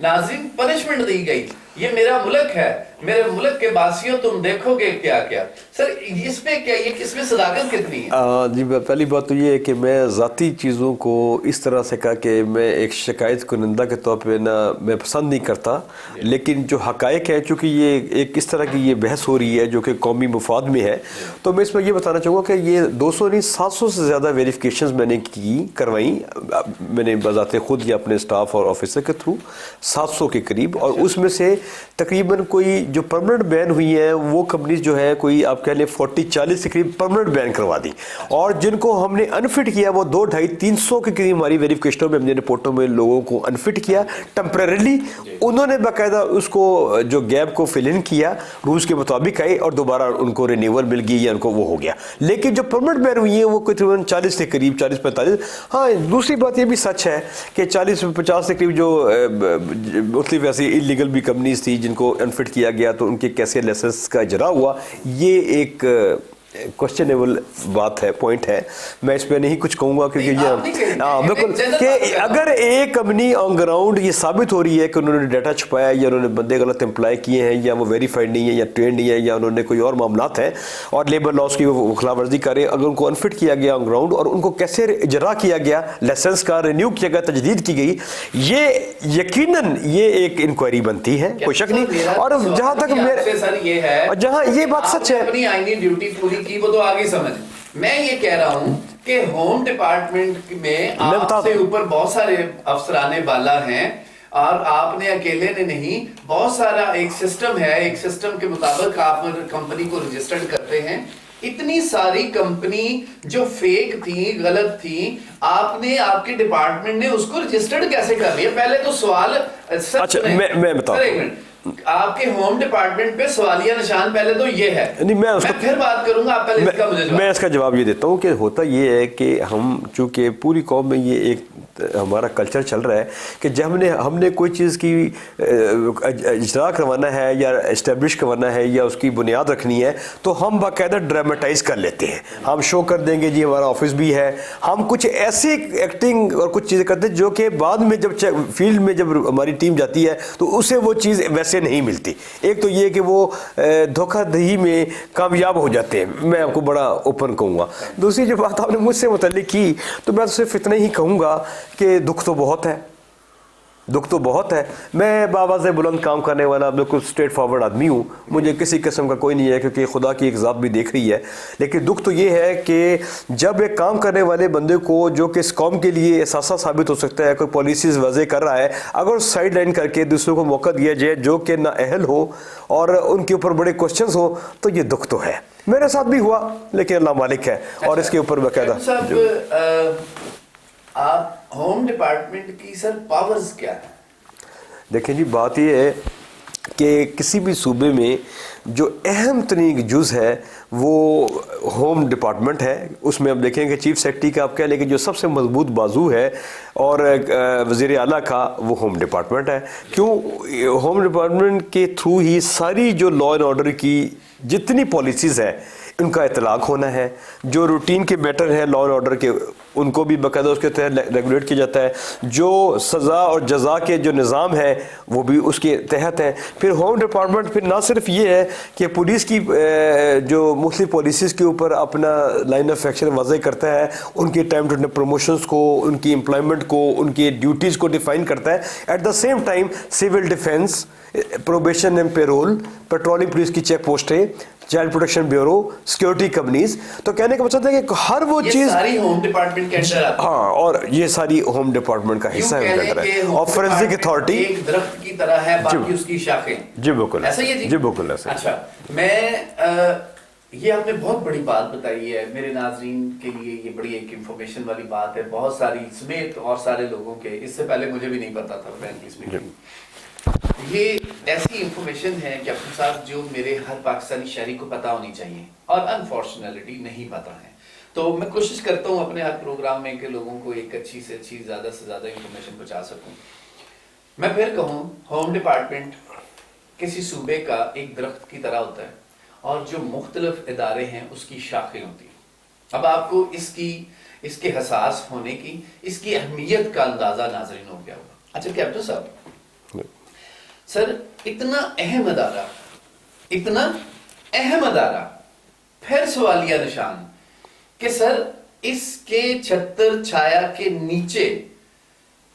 [SPEAKER 1] ناظرین پنشمنٹ دی گئی، یہ میرا ملک ہے، میرے ملک کے باسیوں تم دیکھو گے کیا کیا سر، اس پہ کیا یہ اس میں صداقت کتنی ہے؟
[SPEAKER 2] جی پہلی بات تو یہ ہے کہ میں ذاتی چیزوں کو اس طرح سے کہا کہ میں ایک شکایت کنندہ کے طور پہ نہ میں پسند نہیں کرتا، لیکن جو حقائق ہے چونکہ یہ ایک اس طرح کی یہ بحث ہو رہی ہے جو کہ قومی مفاد میں ہے، تو میں اس میں یہ بتانا چاہوں گا کہ یہ 200 نہیں 700 سے زیادہ ویریفیکیشنز میں نے کروائیں، میں نے بذات خود یا اپنے اسٹاف اور آفیسر کے تھرو 700 کے قریب، اور اس میں سے تقریباً کوئی جو پرمننٹ بین ہوئی ہیں وہ کمپنیز جو ہے کوئی آپ کہہ لیں 40-40 کے قریب پرمننٹ بین کروا دی، اور جن کو ہم نے انفٹ کیا وہ 200-250-300 کے قریب ہماری ویریفیکیشنوں میں ہم نے رپورٹوں میں لوگوں کو انفٹ کیا ٹیمپریریلی، انہوں نے باقاعدہ اس کو جو گیپ کو فل ان کیا، رولز کے مطابق آئے اور دوبارہ ان کو رینیول مل گئی یا ان کو وہ ہو گیا، لیکن جو پرمننٹ بین ہوئی ہیں وہ تقریباً 40 کے قریب 40-45۔ ہاں دوسری بات یہ بھی سچ ہے کہ 40-50 کے قریب جو مختلف ایسی انلیگل بھی کمپنیز تھی جن کو انفٹ کیا گیا تو ان کے کیسے لائسنس کا اجرا ہوا، یہ ایک کوشچنیبل بات ہے، پوائنٹ ہے، میں اس پہ نہیں کچھ کہوں گا کیونکہ یہ بالکل کہ اگر ایک کمپنی آن گراؤنڈ یہ ثابت ہو رہی ہے کہ انہوں نے ڈیٹا چھپایا یا انہوں نے بندے غلط امپلائی کیے ہیں یا وہ ویریفائڈ نہیں ہے یا ٹرینڈ نہیں ہے یا انہوں نے کوئی اور معاملات ہیں اور لیبر لاس کی وہ خلاف ورزی کر رہے ہیں، اگر ان کو انفٹ کیا گیا آن گراؤنڈ اور ان کو کیسے اجرا کیا گیا، لائسنس کا رینیو کیا گیا، تجدید کی گئی، یہ یقیناً یہ ایک انکوائری بنتی ہے، کوئی شک نہیں۔ اور جہاں تک جہاں یہ بات سچ ہے
[SPEAKER 1] اپنی آئینی ڈیوٹی پوری کی وہ تو آگے سمجھ، میں یہ کہہ رہا ہوں کہ ہوم ڈپارٹمنٹ میں آپ سے اوپر بہت سارے افسران بالا ہیں اور آپ نے اکیلے نے نہیں، بہت سارا ایک سسٹم ہے، ایک سسٹم کے مطابق آپ کمپنی کو رجسٹرڈ کرتے ہیں، اتنی ساری کمپنی جو فیک تھی، غلط تھی، آپ نے آپ کے ڈپارٹمنٹ نے اس کو رجسٹرڈ کیسے کر لیا؟ پہلے تو سوال
[SPEAKER 2] اچھا میں بتاؤں
[SPEAKER 1] آپ کے ہوم ڈپارٹمنٹ پہ سوالیہ نشان پہلے تو یہ ہے، میں پھر بات کروں گا، آپ پہلے اس کا مجھے جواب۔
[SPEAKER 2] میں اس کا جواب یہ دیتا ہوں کہ ہوتا یہ ہے کہ ہم چونکہ پوری قوم میں یہ ایک ہمارا کلچر چل رہا ہے کہ جب ہم نے کوئی چیز کی اجرا کروانا ہے یا اسٹیبلش کروانا ہے یا اس کی بنیاد رکھنی ہے تو ہم باقاعدہ ڈراماٹائز کر لیتے ہیں، ہم شو کر دیں گے جی ہمارا آفس بھی ہے، ہم کچھ ایسی ایکٹنگ اور کچھ چیزیں کرتے ہیں جو کہ بعد میں جب فیلڈ میں جب ہماری ٹیم جاتی ہے تو اسے وہ چیز ویسے نہیں ملتی۔ ایک تو یہ کہ وہ دھوکہ دہی میں کامیاب ہو جاتے ہیں، میں آپ کو بڑا اوپن کہوں گا۔ دوسری جو بات آپ نے مجھ سے متعلق کی تو میں صرف اتنا ہی کہوں گا کہ دکھ تو بہت ہے، دکھ تو بہت ہے، میں باواز بلند کام کرنے والا بالکل اسٹریٹ فارورڈ آدمی ہوں، مجھے کسی قسم کا کوئی نہیں ہے کیونکہ خدا کی ایک ذات بھی دیکھ رہی ہے، لیکن دکھ تو یہ ہے کہ جب ایک کام کرنے والے بندے کو جو کہ اس قوم کے لیے احساسہ ثابت ہو سکتا ہے، کوئی پالیسیز وضع کر رہا ہے، اگر سائڈ لائن کر کے دوسروں کو موقع دیا جائے جو کہ نااہل ہو اور ان کے اوپر بڑے کوشچنز ہو تو یہ دکھ تو ہے، میرے ساتھ بھی ہوا لیکن اللہ مالک ہے اور اس کے اوپر باقاعدہ۔
[SPEAKER 1] آپ ہوم ڈپارٹمنٹ کی سر پاورز کیا ہے؟
[SPEAKER 2] دیکھیں جی بات یہ ہے کہ کسی بھی صوبے میں جو اہم ترین جز ہے وہ ہوم ڈپارٹمنٹ ہے، اس میں اب دیکھیں کہ چیف سیکرٹری کا آپ کہہ لیں کہ جو سب سے مضبوط بازو ہے اور وزیر اعلیٰ کا وہ ہوم ڈپارٹمنٹ ہے۔ کیوں؟ ہوم ڈپارٹمنٹ کے تھرو ہی ساری جو لا اینڈ آرڈر کی جتنی پالیسیز ہیں ان کا اطلاق ہونا ہے، جو روٹین کے میٹر ہیں لا اینڈ آرڈر کے ان کو بھی باقاعدہ اس کے تحت ریگولیٹ کیا جاتا ہے، جو سزا اور جزا کے جو نظام ہے وہ بھی اس کے تحت ہے۔ پھر ہوم ڈپارٹمنٹ پھر نہ صرف یہ ہے کہ پولیس کی جو مختلف پالیسیز کے اوپر اپنا لائن آف ایکشن واضح کرتا ہے، ان کے ٹائم ٹو ٹائم پروموشنز کو، ان کی امپلائمنٹ کو، ان کی ڈیوٹیز کو ڈیفائن کرتا ہے، at the same time civil defence, probation and parole, patrolling police کی چیک پوسٹیں، child protection bureau, security companies, تو کہنے کا مطلب ہے کہ ہر وہ چیز
[SPEAKER 1] ساری ہوم ڈپارٹمنٹ کے اندر آتی ہے۔
[SPEAKER 2] ہاں، اور یہ ساری ہوم ڈپارٹمنٹ کا حصہ ہے اور فورینسک اتھارٹی
[SPEAKER 1] ایک درخت کی طرح ہے، باقی اس کی شاخیں۔
[SPEAKER 2] جی بالکل
[SPEAKER 1] ایسا ہی ہے
[SPEAKER 2] جی بالکل ایسا۔
[SPEAKER 1] اچھا، میں یہ آپ نے بہت بڑی بات بتائی ہے میرے ناظرین کے لیے، یہ بڑی ایک انفارمیشن والی بات ہے، بہت ساری سمیت اور سارے لوگوں کے، اس سے پہلے مجھے بھی نہیں پتا تھا فرینکلی اسپیکنگ۔ یہ ایسی انفارمیشن ہے کیپٹن صاحب جو میرے ہر پاکستانی شہری کو پتہ ہونی چاہیے اور انفارچونیٹلی نہیں پتہ ہے. تو میں کوشش کرتا ہوں اپنے ہر پروگرام میں کہ لوگوں کو ایک اچھی سے اچھی زیادہ سے زیادہ انفارمیشن پہنچا سکوں. میں پھر کہوں ہوم ڈپارٹمنٹ کسی صوبے کا ایک درخت کی طرح ہوتا ہے اور جو مختلف ادارے ہیں اس کی شاخیں ہوتی ہیں. اب آپ کو اس کے حساس ہونے کی اس کی اہمیت کا اندازہ ناظرین ہو گیا ہوگا. اچھا کیپٹن صاحب سر اتنا اہم ادارہ پھر سوالیہ نشان کہ سر اس کے چھتر چھایا کے نیچے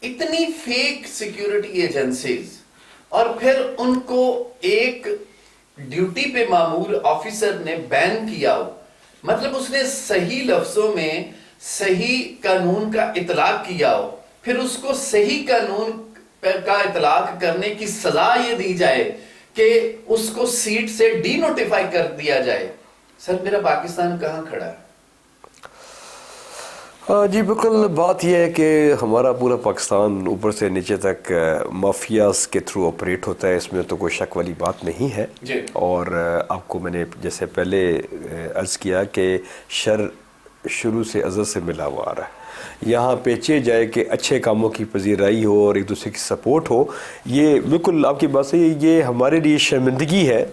[SPEAKER 1] اتنی فیک سیکیورٹی ایجنسیز اور پھر ان کو ایک ڈیوٹی پہ معمور آفیسر نے بین کیا ہو. مطلب اس نے صحیح لفظوں میں صحیح قانون کا اطلاق کیا ہو, پھر اس کو صحیح قانون کا اطلاق کرنے کی سزا یہ دی جائے کہ اس کو سیٹ سے ڈی نوٹیفائی کر دیا جائے. سر میرا پاکستان کہاں کھڑا ہے؟
[SPEAKER 2] جی بالکل بات یہ ہے کہ ہمارا پورا پاکستان اوپر سے نیچے تک مافیاز کے تھرو آپریٹ ہوتا ہے, اس میں تو کوئی شک والی بات نہیں ہے. اور آپ کو میں نے جیسے پہلے عرض کیا کہ شر شروع سے ازل سے ملا ہوا آ رہا ہے. یہاں پیچے جائے کہ اچھے کاموں کی پذیرائی ہو اور ایک دوسرے کی سپورٹ ہو, یہ بالکل آپ کی بات سے یہ ہمارے لیے شرمندگی ہے.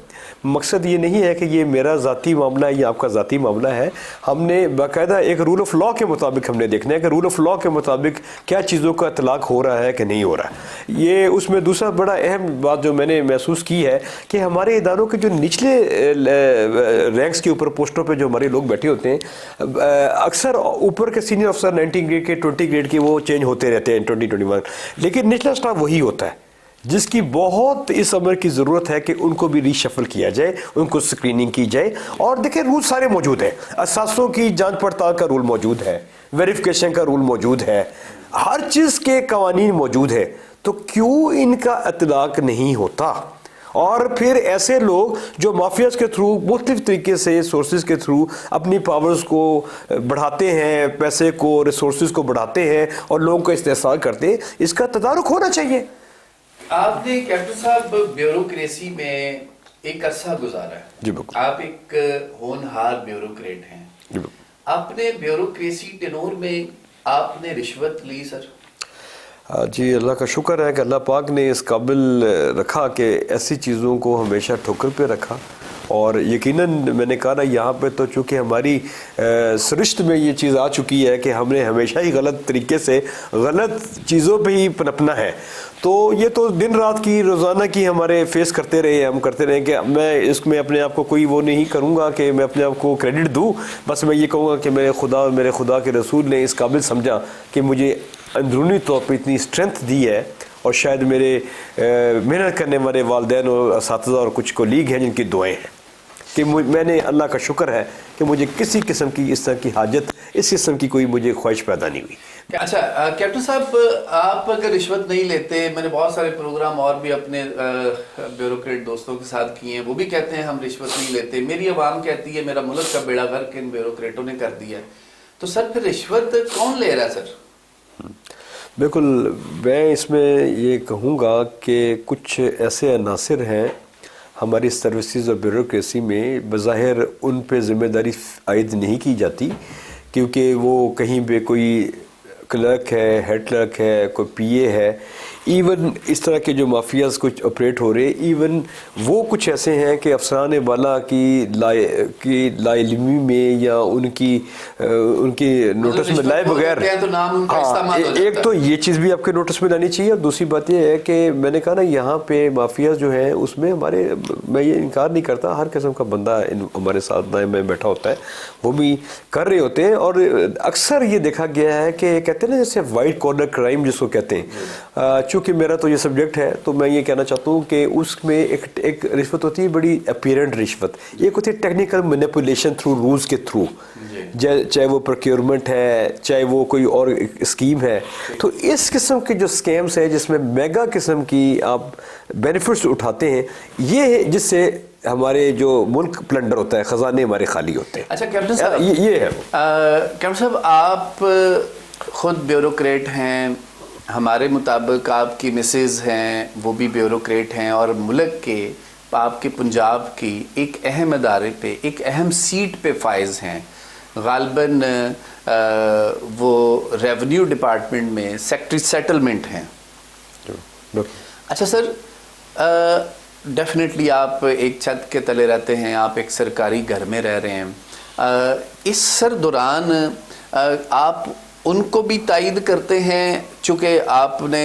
[SPEAKER 2] مقصد یہ نہیں ہے کہ یہ میرا ذاتی معاملہ ہے یا آپ کا ذاتی معاملہ ہے. ہم نے باقاعدہ ایک رول آف لاء کے مطابق ہم نے دیکھنا ہے کہ رول آف لاء کے مطابق کیا چیزوں کا اطلاق ہو رہا ہے کہ نہیں ہو رہا ہے. یہ اس میں دوسرا بڑا اہم بات جو میں نے محسوس کی ہے کہ ہمارے اداروں کے جو نچلے رینکس کے اوپر پوسٹوں پہ جو ہمارے لوگ بیٹھے ہوتے ہیں, اکثر اوپر کے سینئر افسر 19 گریڈ کے 20 گریڈ کے وہ چینج ہوتے رہتے ہیں 2021, لیکن نچلا اسٹاف وہی ہوتا ہے جس کی بہت اس عمر کی ضرورت ہے کہ ان کو بھی ری شفل کیا جائے, ان کو سکریننگ کی جائے. اور دیکھیں رول سارے موجود ہیں, اثاثوں کی جانچ پڑتال کا رول موجود ہے, ویریفیکیشن کا رول موجود ہے, ہر چیز کے قوانین موجود ہے. تو کیوں ان کا اطلاق نہیں ہوتا؟ اور پھر ایسے لوگ جو مافیاز کے تھرو مختلف طریقے سے سورسز کے تھرو اپنی پاورز کو بڑھاتے ہیں, پیسے کو ریسورسز کو بڑھاتے ہیں اور لوگوں کا استحصال کرتے ہیں, اس کا تدارک ہونا چاہیے.
[SPEAKER 1] آپ نے کیپٹن صاحب بیوروکریسی میں ایک عرصہ گزارا ہے.
[SPEAKER 2] جی بالکل.
[SPEAKER 1] آپ ایک ہونہار بیوروکریٹ ہیں.
[SPEAKER 2] جی بالکل.
[SPEAKER 1] اپنے بیوروکریسی ٹینور میں آپ نے رشوت لی سر؟
[SPEAKER 2] جی اللہ کا شکر ہے کہ اللہ پاک نے اس قابل رکھا کہ ایسی چیزوں کو ہمیشہ ٹھوکر پہ رکھا. اور یقیناً میں نے کہا نا یہاں پہ تو چونکہ ہماری سرشت میں یہ چیز آ چکی ہے کہ ہم نے ہمیشہ ہی غلط طریقے سے غلط چیزوں پہ ہی پنپنا ہے. تو یہ تو دن رات کی روزانہ کی ہمارے فیس کرتے رہے, ہم کرتے رہے کہ میں اس میں اپنے آپ کو کوئی وہ نہیں کروں گا کہ میں اپنے آپ کو کریڈٹ دوں. بس میں یہ کہوں گا کہ میرے خدا کے رسول نے اس قابل سمجھا کہ مجھے اندرونی طور پہ اتنی اسٹرینتھ دی ہے, اور شاید میرے محنت کرنے والے والدین اور اساتذہ اور کچھ کولیگ ہیں جن کی دعائیں ہیں کہ میں نے اللہ کا شکر ہے کہ مجھے کسی قسم کی اس طرح کی حاجت, اس قسم کی کوئی مجھے خواہش پیدا نہیں ہوئی.
[SPEAKER 1] اچھا کیپٹن صاحب آپ اگر رشوت نہیں لیتے, میں نے بہت سارے پروگرام اور بھی اپنے بیوروکریٹ دوستوں کے ساتھ کیے ہیں, وہ بھی کہتے ہیں ہم رشوت نہیں لیتے. میری عوام کہتی ہے میرا ملک کا بیڑا غرق ان بیوروکریٹوں نے کر دیا ہے. تو سر پھر رشوت کون لے رہا ہے سر؟
[SPEAKER 2] بالکل, میں اس میں یہ کہوں گا کہ کچھ ایسے عناصر ہیں ہماری سروسز اور بیوروکریسی میں بظاہر ان پہ ذمہ داری عائد نہیں کی جاتی, کیونکہ وہ کہیں پہ کوئی کلرک ہے, ہیڈ کلرک ہے, کوئی پی اے ہے. ایون اس طرح کے جو مافیاز کچھ آپریٹ ہو رہے, ایون وہ کچھ ایسے ہیں کہ افسران والا کی لا علمی میں یا ان کی نوٹس میں لائے بغیر, ایک تو یہ چیز بھی آپ کے نوٹس میں لانی چاہیے. اور دوسری بات یہ ہے کہ میں نے کہا نا یہاں پہ مافیاز جو ہیں اس میں میں یہ انکار نہیں کرتا, ہر قسم کا بندہ ہمارے ساتھ میں بیٹھا ہوتا ہے, وہ بھی کر رہے ہوتے ہیں. اور اکثر یہ دیکھا گیا ہے کہ کہتے ہیں نا جیسے وائٹ کالر کرائم جس کو کہتے ہیں, چونکہ میرا تو یہ سبجیکٹ ہے تو میں یہ کہنا چاہتا ہوں کہ اس میں ایک رشوت ہوتی ہے بڑی اپیرنٹ رشوت, ایک ہوتی ہے ٹیکنیکل مینیپولیشن تھرو رولز کے تھرو, چاہے وہ پروکیورمنٹ ہے, چاہے وہ کوئی اور اسکیم ہے. تو اس قسم کے جو اسکیمز ہیں جس میں میگا قسم کی آپ بینیفٹس اٹھاتے ہیں, یہ ہے جس سے ہمارے جو ملک پلنڈر ہوتا ہے, خزانے ہمارے خالی ہوتے ہیں.
[SPEAKER 1] اچھا کیپٹن صاحب,
[SPEAKER 2] یہ ہے
[SPEAKER 1] کیپٹن صاحب آپ خود بیوروکریٹ ہیں, ہمارے مطابق آپ کی مسز ہیں وہ بھی بیوروکریٹ ہیں اور ملک کے آپ کے پنجاب کی ایک اہم ادارے پہ ایک اہم سیٹ پہ فائز ہیں، غالباً وہ ریونیو ڈپارٹمنٹ میں سیکٹری سیٹلمنٹ ہیں۔ اچھا سر، ڈیفینیٹلی آپ ایک چھت کے تلے رہتے ہیں، آپ ایک سرکاری گھر میں رہ رہے ہیں، اس سر دوران آپ ان کو بھی تائید کرتے ہیں، چونکہ آپ نے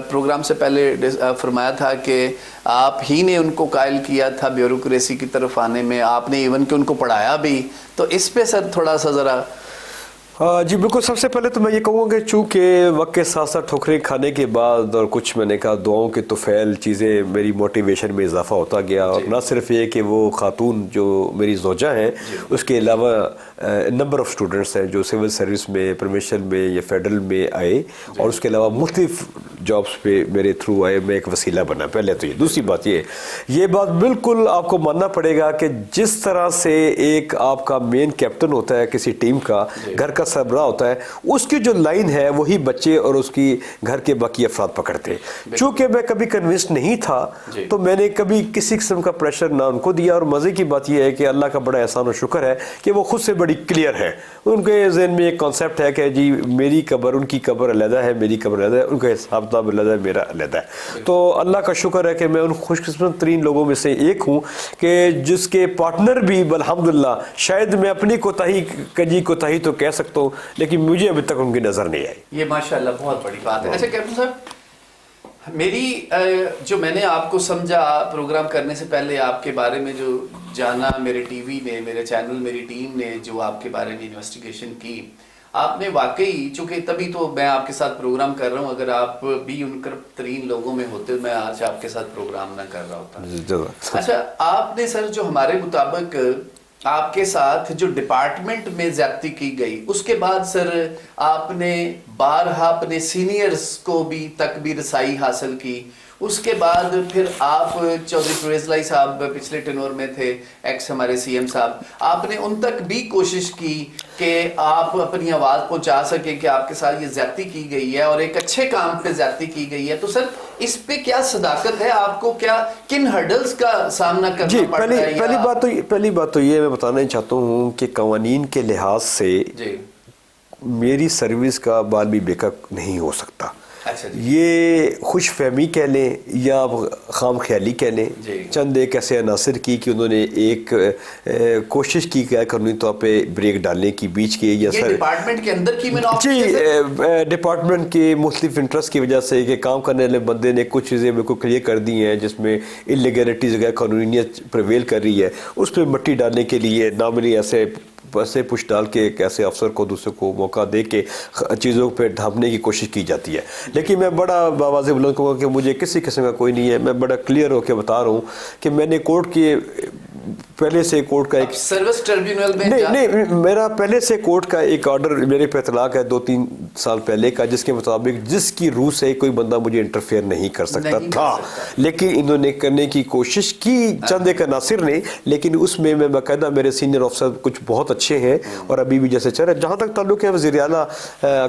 [SPEAKER 1] پروگرام سے پہلے فرمایا تھا کہ آپ ہی نے ان کو قائل کیا تھا بیوروکریسی کی طرف آنے میں، آپ نے ایون کہ ان کو پڑھایا بھی، تو اس پہ سر تھوڑا سا ذرا۔
[SPEAKER 2] جی بالکل، سب سے پہلے تو میں یہ کہوں گا کہ چونکہ وقت کے ساتھ ساتھ ٹھوکریں کھانے کے بعد اور کچھ میں نے کہا دعاؤں کے طفیل چیزیں میری موٹیویشن میں اضافہ ہوتا گیا، اور نہ صرف یہ کہ وہ خاتون جو میری زوجہ ہیں اس کے علاوہ نمبر آف اسٹوڈنٹس ہیں جو سول سروس میں، پروموشن میں یا فیڈرل میں آئے، اور اس کے علاوہ مختلف جابس پہ میرے تھرو آئے، میں ایک وسیلہ بنا پہلے تو یہ۔ دوسری بات یہ بات بالکل آپ کو ماننا پڑے گا کہ جس طرح سے ایک آپ کا مین کیپٹن ہوتا ہے کسی ٹیم کا، گھر کا سربراہ ہوتا ہے، اس کی جو لائن ہے وہی بچے اور اس کی گھر کے باقی افراد پکڑتے ہیں۔ چونکہ میں کبھی کنونس نہیں تھا تو میں نے کبھی کسی قسم کا پریشر نہ ان کو دیا، اور مزے کی بات یہ ہے کہ اللہ کا بڑا احسان و شکر ہے کہ وہ خود سے بڑی کلیئر ہے، ان کے ذہن میں ایک کانسیپٹ ہے کہ جی میری قبر، ان کی قبر علیحدہ ہے، میری قبر علیحدہ ہے، ان کا حساب کتاب علیحدہ ہے، میرا علیحدہ ہے۔ تو اللہ کا شکر ہے کہ میں ان خوش قسمت ترین لوگوں میں سے ایک ہوں کہ جس کے پارٹنر بھی الحمدللہ، شاید میں اپنی کوتاہی تو کہہ سکتا ہوں، لیکن مجھے ابھی تک ان کی نظر نہیں آئی۔
[SPEAKER 1] یہ ماشاءاللہ بہت بڑی بات ہے۔ اچھا کیپٹن صاحب، میری جو میں نے آپ کو سمجھا پروگرام کرنے سے پہلے، آپ کے بارے میں جو جانا، میرے ٹی وی نے، میرے چینل، میری ٹیم نے جو آپ کے بارے میں انویسٹیگیشن کی، آپ نے واقعی، چونکہ تبھی تو میں آپ کے ساتھ پروگرام کر رہا ہوں، اگر آپ بھی ان ترین لوگوں میں ہوتے میں آج آپ کے ساتھ پروگرام نہ کر رہا ہوتا۔ اچھا، آپ نے سر جو ہمارے مطابق آپ کے ساتھ جو ڈپارٹمنٹ میں زیادتی کی گئی، اس کے بعد سر آپ نے بارہا اپنے سینئرز کو بھی تک بھی رسائی حاصل کی، اس کے بعد پھر آپ چودھری پرویز لائی صاحب پچھلے ٹینور میں تھے، ایکس ہمارے سی ایم صاحب، آپ نے ان تک بھی کوشش کی کہ آپ اپنی آواز پہنچا سکیں کہ آپ کے ساتھ یہ زیادتی کی گئی ہے اور ایک اچھے کام پہ زیادتی کی گئی ہے۔ تو سر اس پہ کیا صداقت ہے آپ کو، کیا کن ہرڈلز کا سامنا کرنا پڑتا ہے؟
[SPEAKER 2] پہلی بات تو یہ میں بتانا چاہتا ہوں کہ قوانین کے لحاظ سے میری سروس کا بال بھی بیکا نہیں ہو سکتا۔ یہ خوش فہمی کہہ لیں یا خام خیالی کہہ لیں، چند ایک ایسے عناصر کی کہ انہوں نے ایک کوشش کی کہ قانونی طور پہ بریک ڈالنے کی بیچ کے، یا سر
[SPEAKER 1] ڈپارٹمنٹ کے اندر کی
[SPEAKER 2] ڈپارٹمنٹ کے مختلف انٹرسٹ کی وجہ سے کہ کام کرنے والے بندے نے کچھ چیزیں بالکل کلیئر کر دی ہیں جس میں انلیگیلٹیز غیر قانونیت پریویل کر رہی ہے، اس پہ مٹی ڈالنے کے لیے ناملی ایسے پش ڈال کے ایک ایسے افسر کو دوسرے کو موقع دے کے چیزوں پہ ڈھانپنے کی کوشش کی جاتی ہے۔ لیکن میں بڑا واضح بلند کہوں گا کہ مجھے کسی قسم کا کوئی نہیں ہے، میں بڑا کلیئر ہو کے بتا رہا ہوں کہ میں نے کورٹ کے پہلے سے کورٹ کا ایک
[SPEAKER 1] سروس ٹریبیونل میں
[SPEAKER 2] نہیں میرا پہلے سے کورٹ کا ایک آرڈر میرے پہ اطلاق ہے 2-3 سال پہلے کا، جس کے مطابق جس کی روح سے کوئی بندہ مجھے انٹرفیئر نہیں کر سکتا تھا، لیکن انہوں نے کرنے کی کوشش کی چند ایک عناصر نے، لیکن اس میں باقاعدہ میرے سینئر آفیسر کچھ بہت اچھے ہیں اور ابھی بھی جیسے چل رہا ہے۔ جہاں تک تعلق ہے وزیر اعلیٰ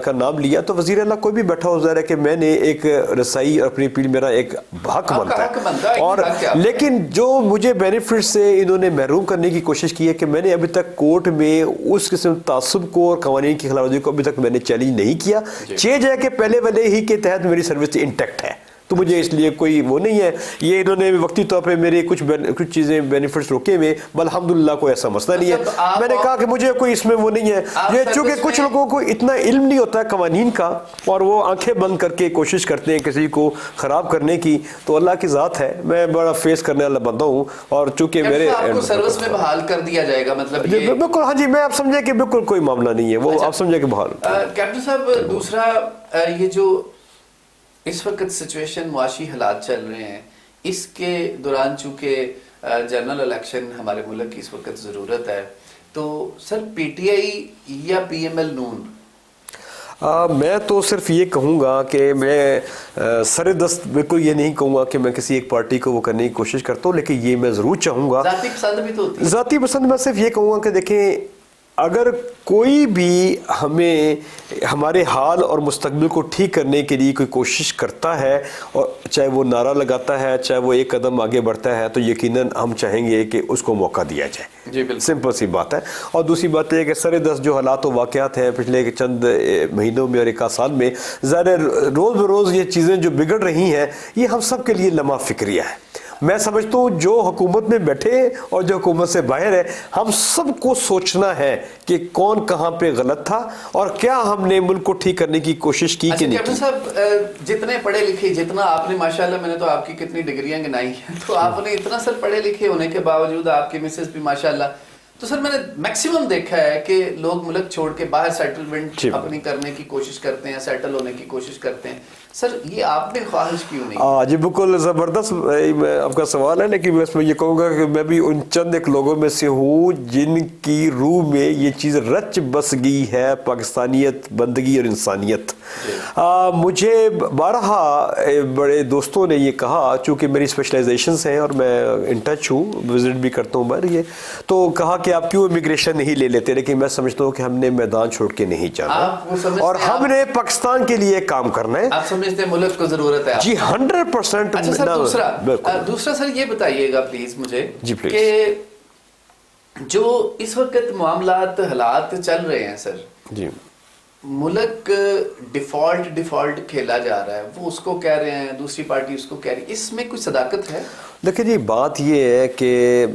[SPEAKER 2] کا نام لیا، تو وزیر اعلیٰ کوئی بھی بیٹھا ہو ظاہر ہے کہ میں نے ایک رسائی اور اپنی اپیل میرا ایک حق بنتا ہے، اور لیکن جو مجھے بینیفٹ سے انہوں نے محروم کرنے کی کوشش کی ہے کہ میں نے ابھی تک کورٹ میں اس قسم تعصب کو اور قوانین کی خلاف ورزی کو ابھی تک میں نے چیلنج نہیں کیا، چینج ہے کہ پہلے والے ہی کے تحت میری سروس انٹیکٹ ہے، تو مجھے اس لیے کوئی وہ نہیں ہے۔ یہ انہوں نے وقتی طور پہ میرے کچھ چیزیں بینیفٹس روکے ہوئے، الحمدللہ کوئی ایسا مسئلہ نہیں ہے۔ میں نے کہا کہ مجھے کوئی اس میں وہ نہیں ہے، یہ چونکہ کچھ لوگوں کو اتنا علم نہیں ہوتا ہے قوانین کا، اور وہ آنکھیں بند کر کے کوشش کرتے ہیں کسی کو خراب کرنے کی، تو اللہ کی ذات ہے، میں بڑا فیس کرنے والا بندہ ہوں، اور چونکہ میرے
[SPEAKER 1] آپ کو سروس میں بحال کر دیا جائے گا، مطلب
[SPEAKER 2] بالکل ہاں جی، میں آپ سمجھے کہ بالکل کوئی معاملہ نہیں ہے، وہ آپ سمجھے کہ بحال۔
[SPEAKER 1] کیپٹن صاحب، دوسرا یہ جو اس وقت سچویشن معاشی حالات چل رہے ہیں، اس کے دوران چونکہ جنرل الیکشن ہمارے ملک کی اس وقت ضرورت ہے، تو سر پی ٹی آئی یا پی ایم ایل نون؟
[SPEAKER 2] میں تو صرف یہ کہوں گا کہ میں سر دست بالکل یہ نہیں کہوں گا کہ میں کسی ایک پارٹی کو وہ کرنے کی کوشش کرتا ہوں، لیکن یہ میں ضرور چاہوں گا،
[SPEAKER 1] ذاتی پسند بھی تو ہوتی ہے۔
[SPEAKER 2] ذاتی پسند میں صرف یہ کہوں گا کہ دیکھیں اگر کوئی بھی ہمیں ہمارے حال اور مستقبل کو ٹھیک کرنے کے لیے کوئی کوشش کرتا ہے، اور چاہے وہ نعرہ لگاتا ہے، چاہے وہ ایک قدم آگے بڑھتا ہے، تو یقیناً ہم چاہیں گے کہ اس کو موقع دیا جائے.
[SPEAKER 1] جی بالکل،
[SPEAKER 2] سمپل سی بات ہے. اور دوسری بات یہ کہ سر دست جو حالات و واقعات ہیں پچھلے چند مہینوں میں اور ایک آدھ سال میں، ظاہر روز بروز یہ چیزیں جو بگڑ رہی ہیں، یہ ہم سب کے لیے لمحہ فکریہ ہے. میں سمجھتا ہوں جو حکومت میں بیٹھے اور جو حکومت سے باہر ہے، ہم سب کو سوچنا ہے کہ کون کہاں پہ غلط تھا اور کیا ہم نے ملک کو ٹھیک کرنے کی کوشش کی کہ نہیں کی.
[SPEAKER 1] کیپٹن صاحب جتنے پڑھے لکھے، جتنا آپ نے ماشاءاللہ، میں نے تو آپ کی کتنی ڈگریاں گنائی ہیں، تو آپ نے اتنا سر پڑھے لکھے ہونے کے باوجود آپ کی مسز بھی ماشاءاللہ، تو سر میں نے میکسیمم دیکھا ہے کہ لوگ ملک چھوڑ کے باہر سیٹلمنٹ اپنی کرنے کی کوشش کرتے ہیں، سیٹل ہونے کی کوشش کرتے ہیں. سر یہ آپ نے خواہش کیوں نہیں؟
[SPEAKER 2] جی بالکل زبردست آپ کا سوال ہے، لیکن میں اس میں یہ کہوں گا کہ میں بھی ان چند ایک لوگوں میں سے ہوں جن کی روح میں یہ چیز رچ بس گئی ہے، پاکستانیت، بندگی اور انسانیت. مجھے بارہا بڑے دوستوں نے یہ کہا، چونکہ میری اسپیشلائزیشنس ہیں اور میں ان ٹچ ہوں، وزٹ بھی کرتا ہوں باہر، یہ تو کہا کہ آپ کیوں امیگریشن نہیں لے لیتے، لیکن میں سمجھتا ہوں کہ ہم نے میدان چھوڑ کے نہیں جانا اور ہم نے پاکستان کے لیے کام کرنا ہے.
[SPEAKER 1] آپ سمجھتے ہیں ملک کو ضرورت ہے؟
[SPEAKER 2] جی 100%.
[SPEAKER 1] اچھا سر، دوسرا سر یہ بتائیے گا پلیز مجھے کہ جو اس وقت معاملات حالات چل رہے ہیں سر،
[SPEAKER 2] جی
[SPEAKER 1] ملک ڈیفالٹ کھیلا جا رہا ہے، وہ اس کو کہہ رہے ہیں، دوسری پارٹی اس کو کہہ رہی ہے، اس میں کوئی صداقت ہے؟
[SPEAKER 2] دیکھیں جی، بات یہ ہے کہ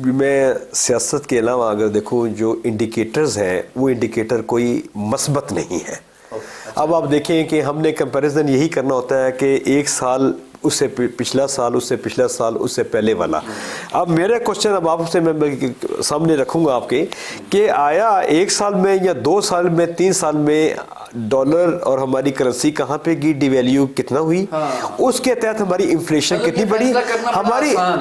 [SPEAKER 2] میں سیاست کے علاوہ اگر دیکھوں جو انڈیکیٹرز ہیں، وہ انڈیکیٹر کوئی مثبت نہیں ہے. اب آپ دیکھیں کہ ہم نے کمپیریزن یہی کرنا ہوتا ہے کہ ایک سال، اس سے پچھلا سال، اس سے پچھلا سال، اس سے پہلے والا. اب میرا کوشچن اب آپ سے میں سامنے رکھوں گا آپ کے کہ آیا ایک سال میں یا 2 سال میں 3 سال میں ڈالر اور ہماری کرنسی کہاں پہ گئی، ڈی ویلیو کتنا ہوئی، اس کے تحت ہماری انفلیشن کتنی بڑی،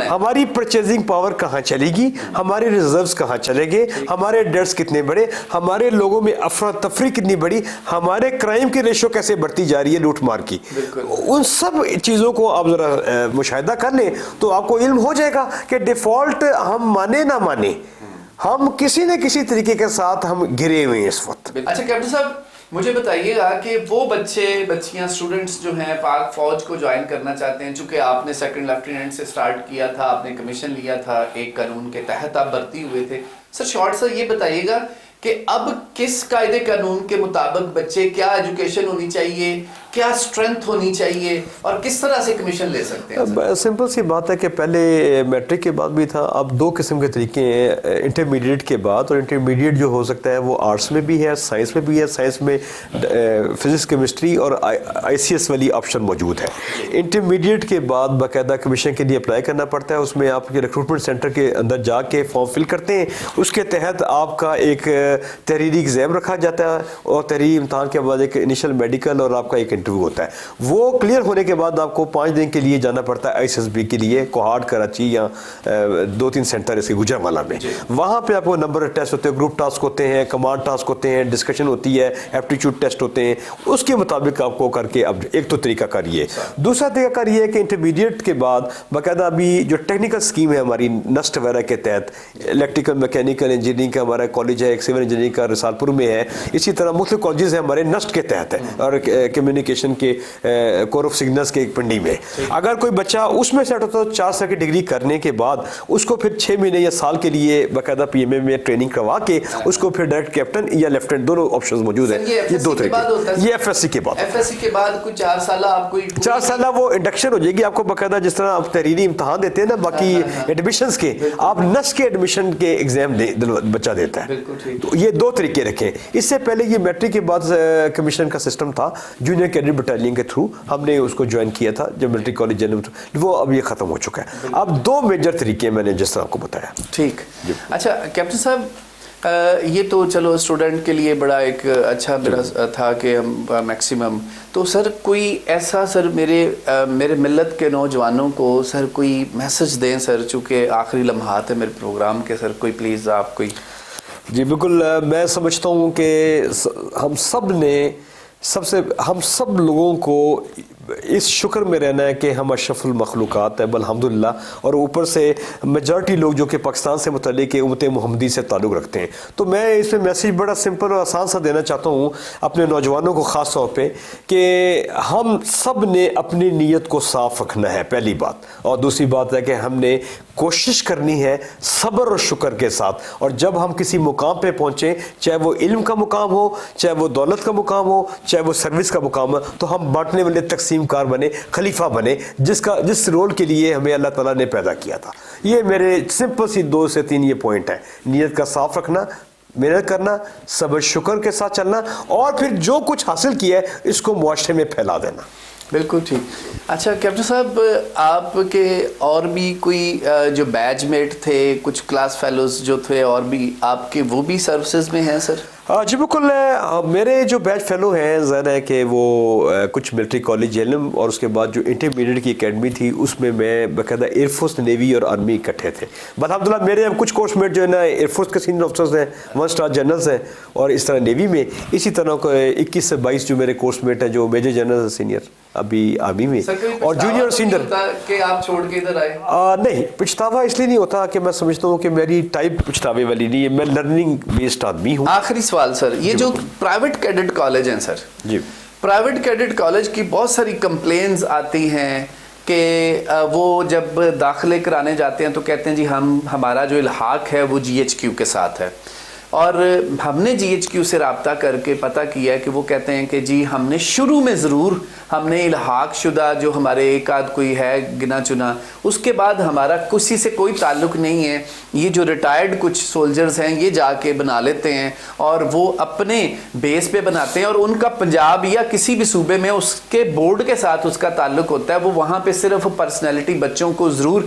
[SPEAKER 2] ہماری پرچیزنگ پاور کہاں چلے گی، ہمارے ریزروز کہاں چلے گئے، ہمارے ڈیٹس کتنے بڑے، ہمارے لوگوں میں افراتفری کتنی بڑی، ہمارے کرائم کی ریشو کیسے بڑھتی جا رہی ہے، لوٹ مار کی. ان سب چیزوں کو آپ ذرا مشاہدہ کر لیں تو آپ کو علم ہو جائے گا کہ ڈیفالٹ ہم مانے نہ مانے، ہم کسی نہ کسی طریقے کے ساتھ ہم گرے ہوئے ہیں اس وقت.
[SPEAKER 1] اچھا کیپٹن صاحب مجھے بتائیے گا کہ وہ بچے بچیاں اسٹوڈنٹس جو ہیں پاک فوج کو جوائن کرنا چاہتے ہیں، چونکہ آپ نے سیکنڈ لیفٹیننٹ سے سٹارٹ کیا تھا، آپ نے کمیشن لیا تھا، ایک قانون کے تحت آپ بھرتی ہوئے تھے. سر شارٹ سر یہ بتائیے گا کہ اب کس قاعدے قانون کے مطابق بچے، کیا ایجوکیشن ہونی چاہیے، کیا اسٹرینتھ ہونی چاہیے، اور کس طرح سے کمیشن لے سکتے ہیں؟
[SPEAKER 2] سمپل سی بات ہے کہ پہلے میٹرک کے بعد بھی تھا، اب 2 قسم کے طریقے ہیں انٹرمیڈیٹ کے بعد. اور انٹرمیڈیٹ جو ہو سکتا ہے وہ آرٹس میں بھی ہے، سائنس میں بھی ہے، سائنس میں فزکس، کیمسٹری اور آئی سی ایس والی آپشن موجود ہے. انٹرمیڈیٹ کے بعد باقاعدہ کمیشن کے لیے اپلائی کرنا پڑتا ہے، اس میں آپ کے ریکروٹمنٹ سینٹر کے اندر جا کے فارم فل کرتے ہیں، اس کے تحت آپ کا ایک تحریری ایگزام رکھا جاتا ہے اور تحریری امتحان کے بعد ایک انیشل میڈیکل اور آپ کا ایک انٹرویو ہوتا ہے. وہ کلیئر ہونے کے بعد آپ کو 5 دن کے لیے جانا پڑتا ہے آئی ایس ایس بی کے لیے، کوہاٹ، کراچی یا 2-3 سینٹر اس کے گوجرانوالہ میں. وہاں پہ آپ کو نمبر ٹیسٹ ہوتے ہیں، گروپ ٹاسک ہوتے ہیں، کمانڈ ٹاسک ہوتے ہیں، ڈسکشن ہوتی ہے، ایپٹیچیوڈ ٹیسٹ ہوتے ہیں. اس کے مطابق آپ کو کر کے اب ایک تو طریقہ کار یہ ہے. دوسرا طریقہ کار یہ ہے کہ انٹرمیڈیٹ کے بعد باقاعدہ ابھی جو ٹیکنیکل اسکیم ہے ہماری نسٹ وغیرہ کے تحت، الیکٹریکل میکینیکل انجینئرنگ کا ہمارا کالج ہے، ایک سول انجینئرنگ کا رسالپور میں ہے، اسی طرح مختلف کالجز ہیں ہمارے نسٹ کے تحت ہے، اور کمیونیکیشن کے کور آف سگنلز کے ایک پنڈی میں. اگر کوئی بچہ اس میں سیٹ ہوتا ہے تو 4 سال کی ڈگری کرنے کے بعد اس کو پھر 6 مہینے یا سال کے لیے باقاعدہ پی ایم اے میں ٹریننگ کروا کے اس کو پھر ڈائریکٹ کیپٹن یا لیفٹیننٹ دونوں آپشنز موجود ہیں. یہ 2 طریقے، یہ ایف ایس سی کے بعد.
[SPEAKER 1] ایف ایس سی کے بعد کوئی 4 سالہ آپ کو
[SPEAKER 2] 4 سالہ وہ انڈکشن ہو جائے گی آپ کو باقاعدہ، جس طرح آپ تحریری امتحان دیتے ہیں نا باقی ایڈمیشنز کے، آپ نس کے ایڈمیشن کے ایگزام بچہ دیتا ہے. تو یہ 2 طریقے رکھیں. اس سے پہلے یہ میٹرک کے بعد کمیشن کا سسٹم تھا، جونیئر کیڈٹ بٹالین کے تھرو ہم نے اس کو جوائن کیا تھا جب ملٹری کالج جنم، وہ اب یہ ختم ہو چکا ہے. اب 2 میجر طریقے میں نے جس طرح آپ کو بتایا.
[SPEAKER 1] ٹھیک. اچھا کیپٹن صاحب یہ تو چلو اسٹوڈنٹ کے لیے بڑا ایک اچھا میرا تھا کہ ہم میکسیمم، تو سر کوئی ایسا سر میرے ملت کے نوجوانوں کو سر کوئی میسج دیں سر، چونکہ آخری لمحات ہے میرے پروگرام کے، سر کوئی پلیز آپ کوئی.
[SPEAKER 2] جی بالکل، میں سمجھتا ہوں کہ ہم سب لوگوں کو اس شکر میں رہنا ہے کہ ہم اشرف المخلوقات ہیں الحمدللہ، اور اوپر سے میجارٹی لوگ جو کہ پاکستان سے متعلق امت محمدی سے تعلق رکھتے ہیں. تو میں اس میں میسیج بڑا سمپل اور آسان سا دینا چاہتا ہوں اپنے نوجوانوں کو خاص طور پہ، کہ ہم سب نے اپنی نیت کو صاف رکھنا ہے، پہلی بات. اور دوسری بات ہے کہ ہم نے کوشش کرنی ہے صبر اور شکر کے ساتھ. اور جب ہم کسی مقام پہ پہنچیں، چاہے وہ علم کا مقام ہو، چاہے وہ دولت کا مقام ہو، چاہے وہ سروس کا مقام ہو، تو ہم بانٹنے والے تقسیم کار بنے، خلیفہ بنے، جس رول کے لیے ہمیں اللہ تعالیٰ نے پیدا کیا تھا. یہ میرے سمپل سی 2 سے 3 یہ پوائنٹ ہے. نیت کا صاف رکھنا، محنت کرنا، صبر شکر کے ساتھ چلنا، اور پھر جو کچھ حاصل کیا ہے اس کو معاشرے میں پھیلا دینا.
[SPEAKER 1] بالکل ٹھیک. اچھا کیپٹن صاحب، آپ کے اور بھی کوئی جو بیچ میٹ تھے، کچھ کلاس فیلوز جو تھے اور بھی آپ کے، وہ بھی سروسز میں ہیں سر؟
[SPEAKER 2] جی بالکل. میرے جو بیچ فیلو ہیں، ظاہر ہے کہ وہ کچھ ملٹری کالج علم، اور اس کے بعد جو انٹرمیڈیٹ کی اکیڈمی تھی اس میں میں باقاعدہ ایئر فورس، نیوی اور آرمی اکٹھے تھے. الحمدللہ میرے اب کچھ کورس میٹ جو ہے نا ایئر فورس کے سینئر آفیسرز ہیں، 1 اسٹار جنرلز ہیں، اور اس طرح نیوی میں. اسی طرح 21 سے 22 جو میرے کورس میٹ ہیں جو میجر جنرل ہیں سینئر ابھی آرمی میں، اور جونیئر اور سینئر.
[SPEAKER 1] کہ آپ چھوڑ کے ادھر آئے؟
[SPEAKER 2] نہیں، پچھتاوا اس لیے نہیں ہوتا کہ میں سمجھتا ہوں کہ میری ٹائپ پچھتاوے والی نہیں ہے، میں لرننگ بیسڈ آدمی ہوں.
[SPEAKER 1] آخری سوال سر، یہ جو پرائیویٹ کیڈٹ کالج ہیں سر،
[SPEAKER 2] جی
[SPEAKER 1] پرائیویٹ کیڈٹ کالج کی بہت ساری کمپلینز آتی ہیں کہ وہ جب داخلے کرانے جاتے ہیں تو کہتے ہیں جی ہمارا جو الحاق ہے وہ GHQ کے ساتھ ہے. اور ہم نے GHQ سے رابطہ کر کے پتہ کیا ہے کہ وہ کہتے ہیں کہ جی ہم نے شروع میں ضرور ہم نے الحاق شدہ جو ہمارے ایک آدھ کوئی ہے گنا چنا، اس کے بعد ہمارا کسی سے کوئی تعلق نہیں ہے. یہ جو ریٹائرڈ کچھ سولجرز ہیں یہ جا کے بنا لیتے ہیں اور وہ اپنے بیس پہ بناتے ہیں، اور ان کا پنجاب یا کسی بھی صوبے میں اس کے بورڈ کے ساتھ اس کا تعلق ہوتا ہے. وہ وہاں پہ صرف پرسنالٹی بچوں کو ضرور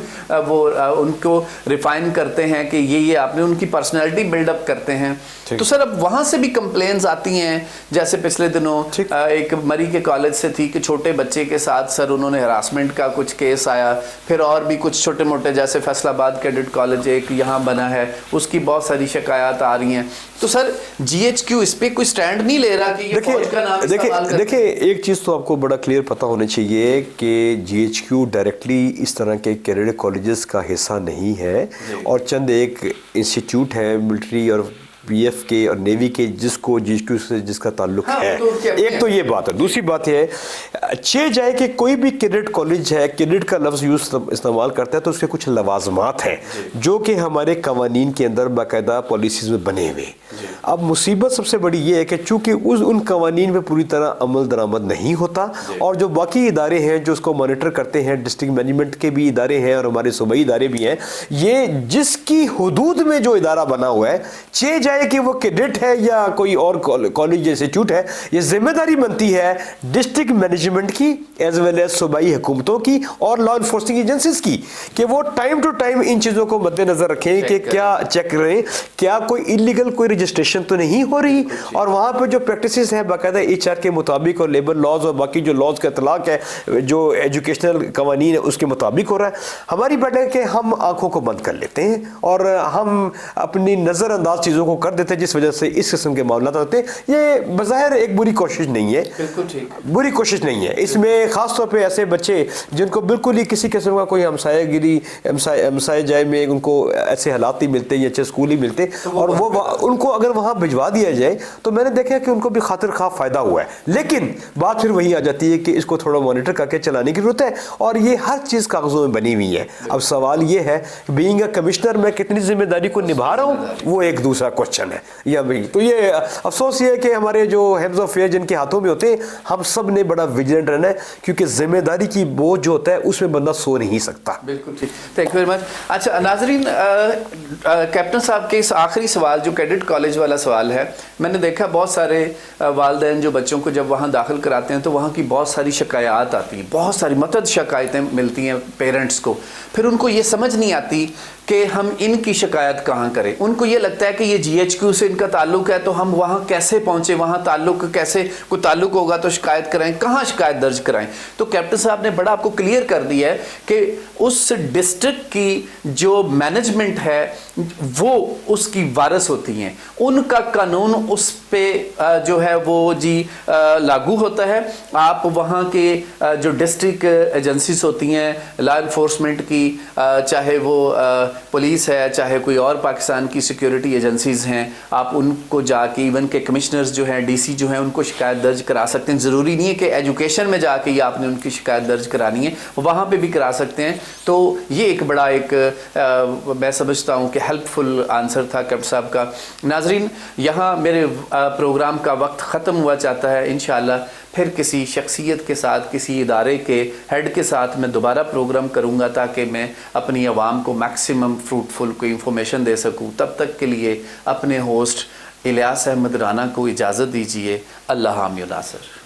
[SPEAKER 1] وہ ان کو ریفائن کرتے ہیں کہ یہ آپ نے ان کی پرسنالٹی بلڈ اپ کرتے ہیں. تو سر اب وہاں سے بھی کمپلینز آتی ہیں، جیسے پچھلے دنوں ایک مری کے کالج سے تھی کہ چھوٹے بچے کے ساتھ سر انہوں نے ہراسمنٹ کا کچھ کیس آیا. پھر اور بھی کچھ چھوٹے موٹے، جیسے فیصل آباد کیڈٹ کالج ایک یہاں بنا ہے، اس کی بہت ساری شکایات آ رہی ہیں. تو سر GHQ اس پہ کوئی سٹینڈ نہیں لے رہا کہ یہ فوج کا نام استعمال کرتے ہیں؟
[SPEAKER 2] دیکھیں ایک چیز تو آپ کو بڑا کلیئر پتہ ہونا چاہیے کہ GHQ ڈائریکٹلی اس طرح کے کیڈٹ کالجز کا حصہ نہیں ہے، اور چند ایک انسٹیٹیوٹ ہیں ملٹری اور PF کے اور نیوی کے جس کو GHQ سے جس کا تعلق ہے. ایک تو یہ بات ہے. دوسری بات یہ ہے چہ جائے کہ کوئی بھی کیڈٹ کالج ہے، کیڈٹ کا لفظ یوز استعمال کرتا ہے تو اس کے کچھ لوازمات ہیں جو کہ ہمارے قوانین کے اندر باقاعدہ پالیسیز میں بنے ہوئے. اب مصیبت سب سے بڑی یہ ہے کہ چونکہ ان قوانین پہ پوری طرح عمل درآمد نہیں ہوتا، اور جو باقی ادارے ہیں جو اس کو مانیٹر کرتے ہیں، ڈسٹرکٹ مینجمنٹ کے بھی ادارے ہیں اور ہمارے صوبائی ادارے بھی ہیں، یہ جس کی حدود میں جو ادارہ بنا ہوا ہے، چہ جائے کہ وہ کیڈٹ ہے یا کوئی اور کالج انسٹیٹیوٹ ہے، یہ ذمہ داری بنتی ہے ڈسٹرکٹ مینجمنٹ کی ایز ویل ایز صوبائی حکومتوں کی اور لا انفورسنگ ایجنسیز کی، کہ وہ ٹائم ٹو ٹائم ان چیزوں کو مد نظر رکھیں کہ کیا چیک کریں کیا کوئی انلیگل کوئی رجسٹریشن تو نہیں ہو رہی، اور وہاں پہ جو پریکٹسز ہیں باقاعدہ HR کے مطابق اور لیبر لاز اور باقی جو لاز کا اطلاق ہے جو ایجوکیشنل قوانین ہے اس کے مطابق ہو رہا ہے. ہماری بات ہے کہ ہم آنکھوں کو بند کر لیتے ہیں اور ہم اپنی نظر انداز چیزوں کو کر دیتے ہیں جس وجہ سے اس قسم کے معاملات ہوتے ہیں. یہ بظاہر ایک بری کوشش نہیں ہے، بالکل ٹھیک بری کوشش نہیں ہے. اس میں خاص طور پہ ایسے بچے جن کو بالکل ہی کسی قسم کا کوئی ہمسایہ گیری ہمسائے جائے میں ان کو ایسے حالات نہیں ملتے یا اچھے اسکول ہی ملتے، اور وہ ان کو اگر وہاں بھجوا دیا جائے تو میں نے دیکھا کہ ان کو بھی خاطر خواہ فائدہ ہوا ہے. لیکن بات پھر وہی آ جاتی ہے کہ اس کو تھوڑا مانیٹر کر کے چلانے کی ضرورت ہے، اور یہ ہر چیز کاغذوں میں بنی ہوئی ہے. اب سوال یہ ہے بینگ اے کمشنر میں کتنی ذمہ داری کو نبھا رہا ہوں، وہ ایک دوسرا کوشچن ہے. یا بھائی تو یہ افسوس یہ ہے کہ ہمارے جو ہیڈز آف فیئر جن کے ہاتھوں میں ہوتے ہیں، ہم سب نے بڑا ویجیلنٹ رہنا ہے، کیونکہ ذمہ داری کی بوجھ جو ہوتا ہے اس میں بندہ سو نہیں سکتا.
[SPEAKER 1] بالکل ٹھیک، تھینک یو ویری مچ. اچھا ناظرین، کیپٹن صاحب کے اس آخری سوال جو کیڈٹ کالج والا سوال ہے، میں نے دیکھا بہت سارے والدین جو بچوں کو جب وہاں داخل کراتے ہیں تو وہاں کی بہت ساری شکایات آتی ہیں، بہت ساری متعدد شکایتیں ملتی ہیں پیرنٹس کو. پھر ان کو یہ سمجھ نہیں آتی کہ ہم ان کی شکایت کہاں کریں. ان کو یہ لگتا ہے کہ یہ GHQ سے ان کا تعلق ہے تو ہم وہاں کیسے پہنچے، وہاں تعلق کیسے، کوئی تعلق ہوگا تو شکایت کرائیں، کہاں شکایت درج کرائیں. تو کیپٹن صاحب نے بڑا آپ کو کلیئر کر دیا ہے کہ اس ڈسٹرکٹ کی جو مینجمنٹ ہے وہ اس کی وارث ہوتی ہیں، ان کا قانون اس پہ جو ہے وہ جی لاگو ہوتا ہے. آپ وہاں کے جو ڈسٹرکٹ ایجنسیز ہوتی ہیں لا انفورسمنٹ کی، چاہے وہ پولیس ہے، چاہے کوئی اور پاکستان کی سیکیورٹی ایجنسیز ہیں، آپ ان کو جا کے ایون کہ کمشنرز جو ہیں، ڈی سی جو ہیں، ان کو شکایت درج کرا سکتے ہیں. ضروری نہیں ہے کہ ایجوکیشن میں جا کے ہی آپ نے ان کی شکایت درج کرانی ہے، وہاں پہ بھی کرا سکتے ہیں. تو یہ ایک بڑا ایک میں سمجھتا ہوں کہ ہیلپ فل آنسر تھا کیپٹن صاحب کا. ناظرین، یہاں میرے پروگرام کا وقت ختم ہوا چاہتا ہے. انشاءاللہ پھر کسی شخصیت کے ساتھ، کسی ادارے کے ہیڈ کے ساتھ میں دوبارہ پروگرام کروں گا تاکہ میں اپنی عوام کو میکسیمم فروٹفل کوئی انفارمیشن دے سکوں. تب تک کے لیے اپنے ہوسٹ الیاس احمد رانا کو اجازت دیجیے. اللہ حامی و ناصر.